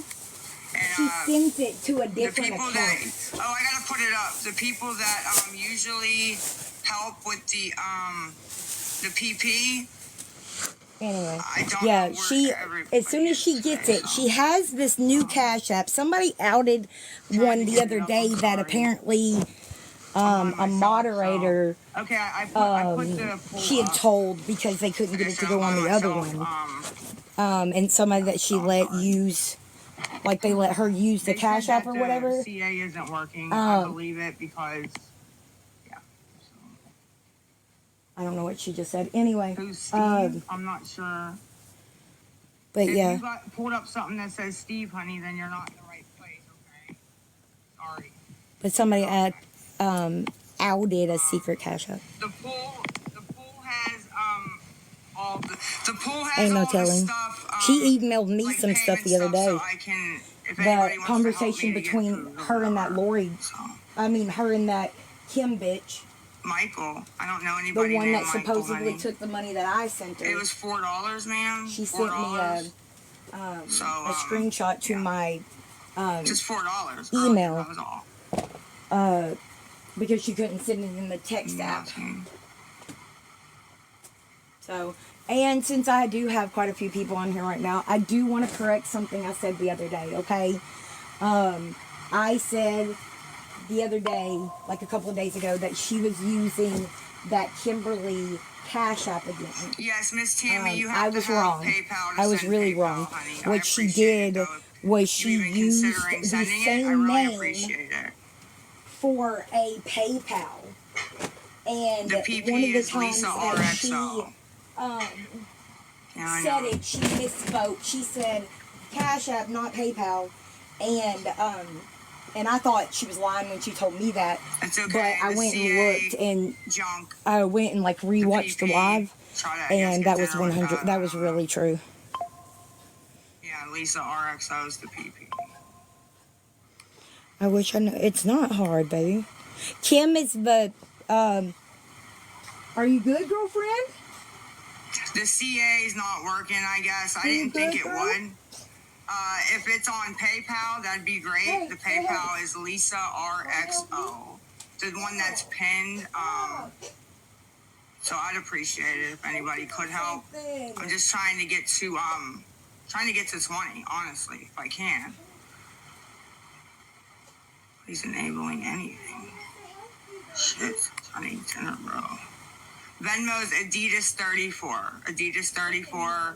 she And, sends it to a the different people account. that I gotta put it up. The people that usually help with the PP. Anyway, I don't yeah, know where she everybody as soon as she is gets today, it, so. she has this new Cash App. Somebody outed one the other day that apparently a moderator Okay, I put the poll she had up. told because they couldn't get it to go on the other one. And somebody that she let use, like they let her use the They Cash said App that or the whatever. CA isn't working. I believe it because, yeah. I don't know what she just said. Anyway, Who's Steve? I'm not sure. but If yeah. you pulled up something that says Steve, honey, then you're not in the right place, okay? Sorry. But somebody outed a secret Cash App. The pool has all the pool has Ain't no all the telling. stuff. She emailed me like some stuff payment the other day. So I can, if The anybody wants to conversation help me to get between food or her and that whatever. Lori, So, her and that Kim bitch, Michael, I don't know the anybody one named that Michael, supposedly honey. took the money that I sent her. It was $4, ma'am. She sent me a $4. screenshot to yeah. my Just $4. email. That was all. because she couldn't send it in the text app. Nothing. So, and since I do have quite a few people on here right now, I do want to correct something I said the other day, okay? I said the other day, like a couple of days ago, that she was using that Kimberly Cash App again. Yes, Miss Tammy, you I have was to have wrong. PayPal to I was send really PayPal, wrong. honey. I What she appreciate it, did though. was If she you're even used considering the sending it, I same really name appreciate it. for a PayPal. And The PP one of the is times Lisa that she RXO. Yeah, I said know. it, she misspoke. She said Cash App, not PayPal. And I thought she was lying when she told me that. It's okay. But I The went and CA looked, and junk. I went and like rewatched the PP, live, try to, I guess, and get that was dinner with 100. That was really true. Yeah, Lisa RXO is the PP. I wish I knew. It's not hard, baby. Kim is the. Are you good, girlfriend? The CA is not working, I guess. I didn't think it would. If it's on PayPal, that'd be great. Hey, The PayPal is Lisa RXO. The one that's pinned. So I'd appreciate it if anybody could help. I'm just trying to get to 20, honestly, if I can. He's enabling anything. Shit, honey, 10 in a row. Venmo's Adidas 34. Adidas 34.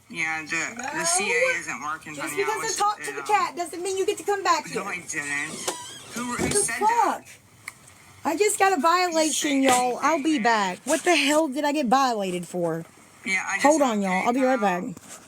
Yeah, the CA isn't working, Just honey. because I talked to the cat doesn't mean you get to come back here. No, I didn't. Who What the said that? fuck? I just got a violation, y'all. I'll be back. What the hell did I get violated for? Yeah, I just Hold have on, y'all. I'll be right back. PayPal.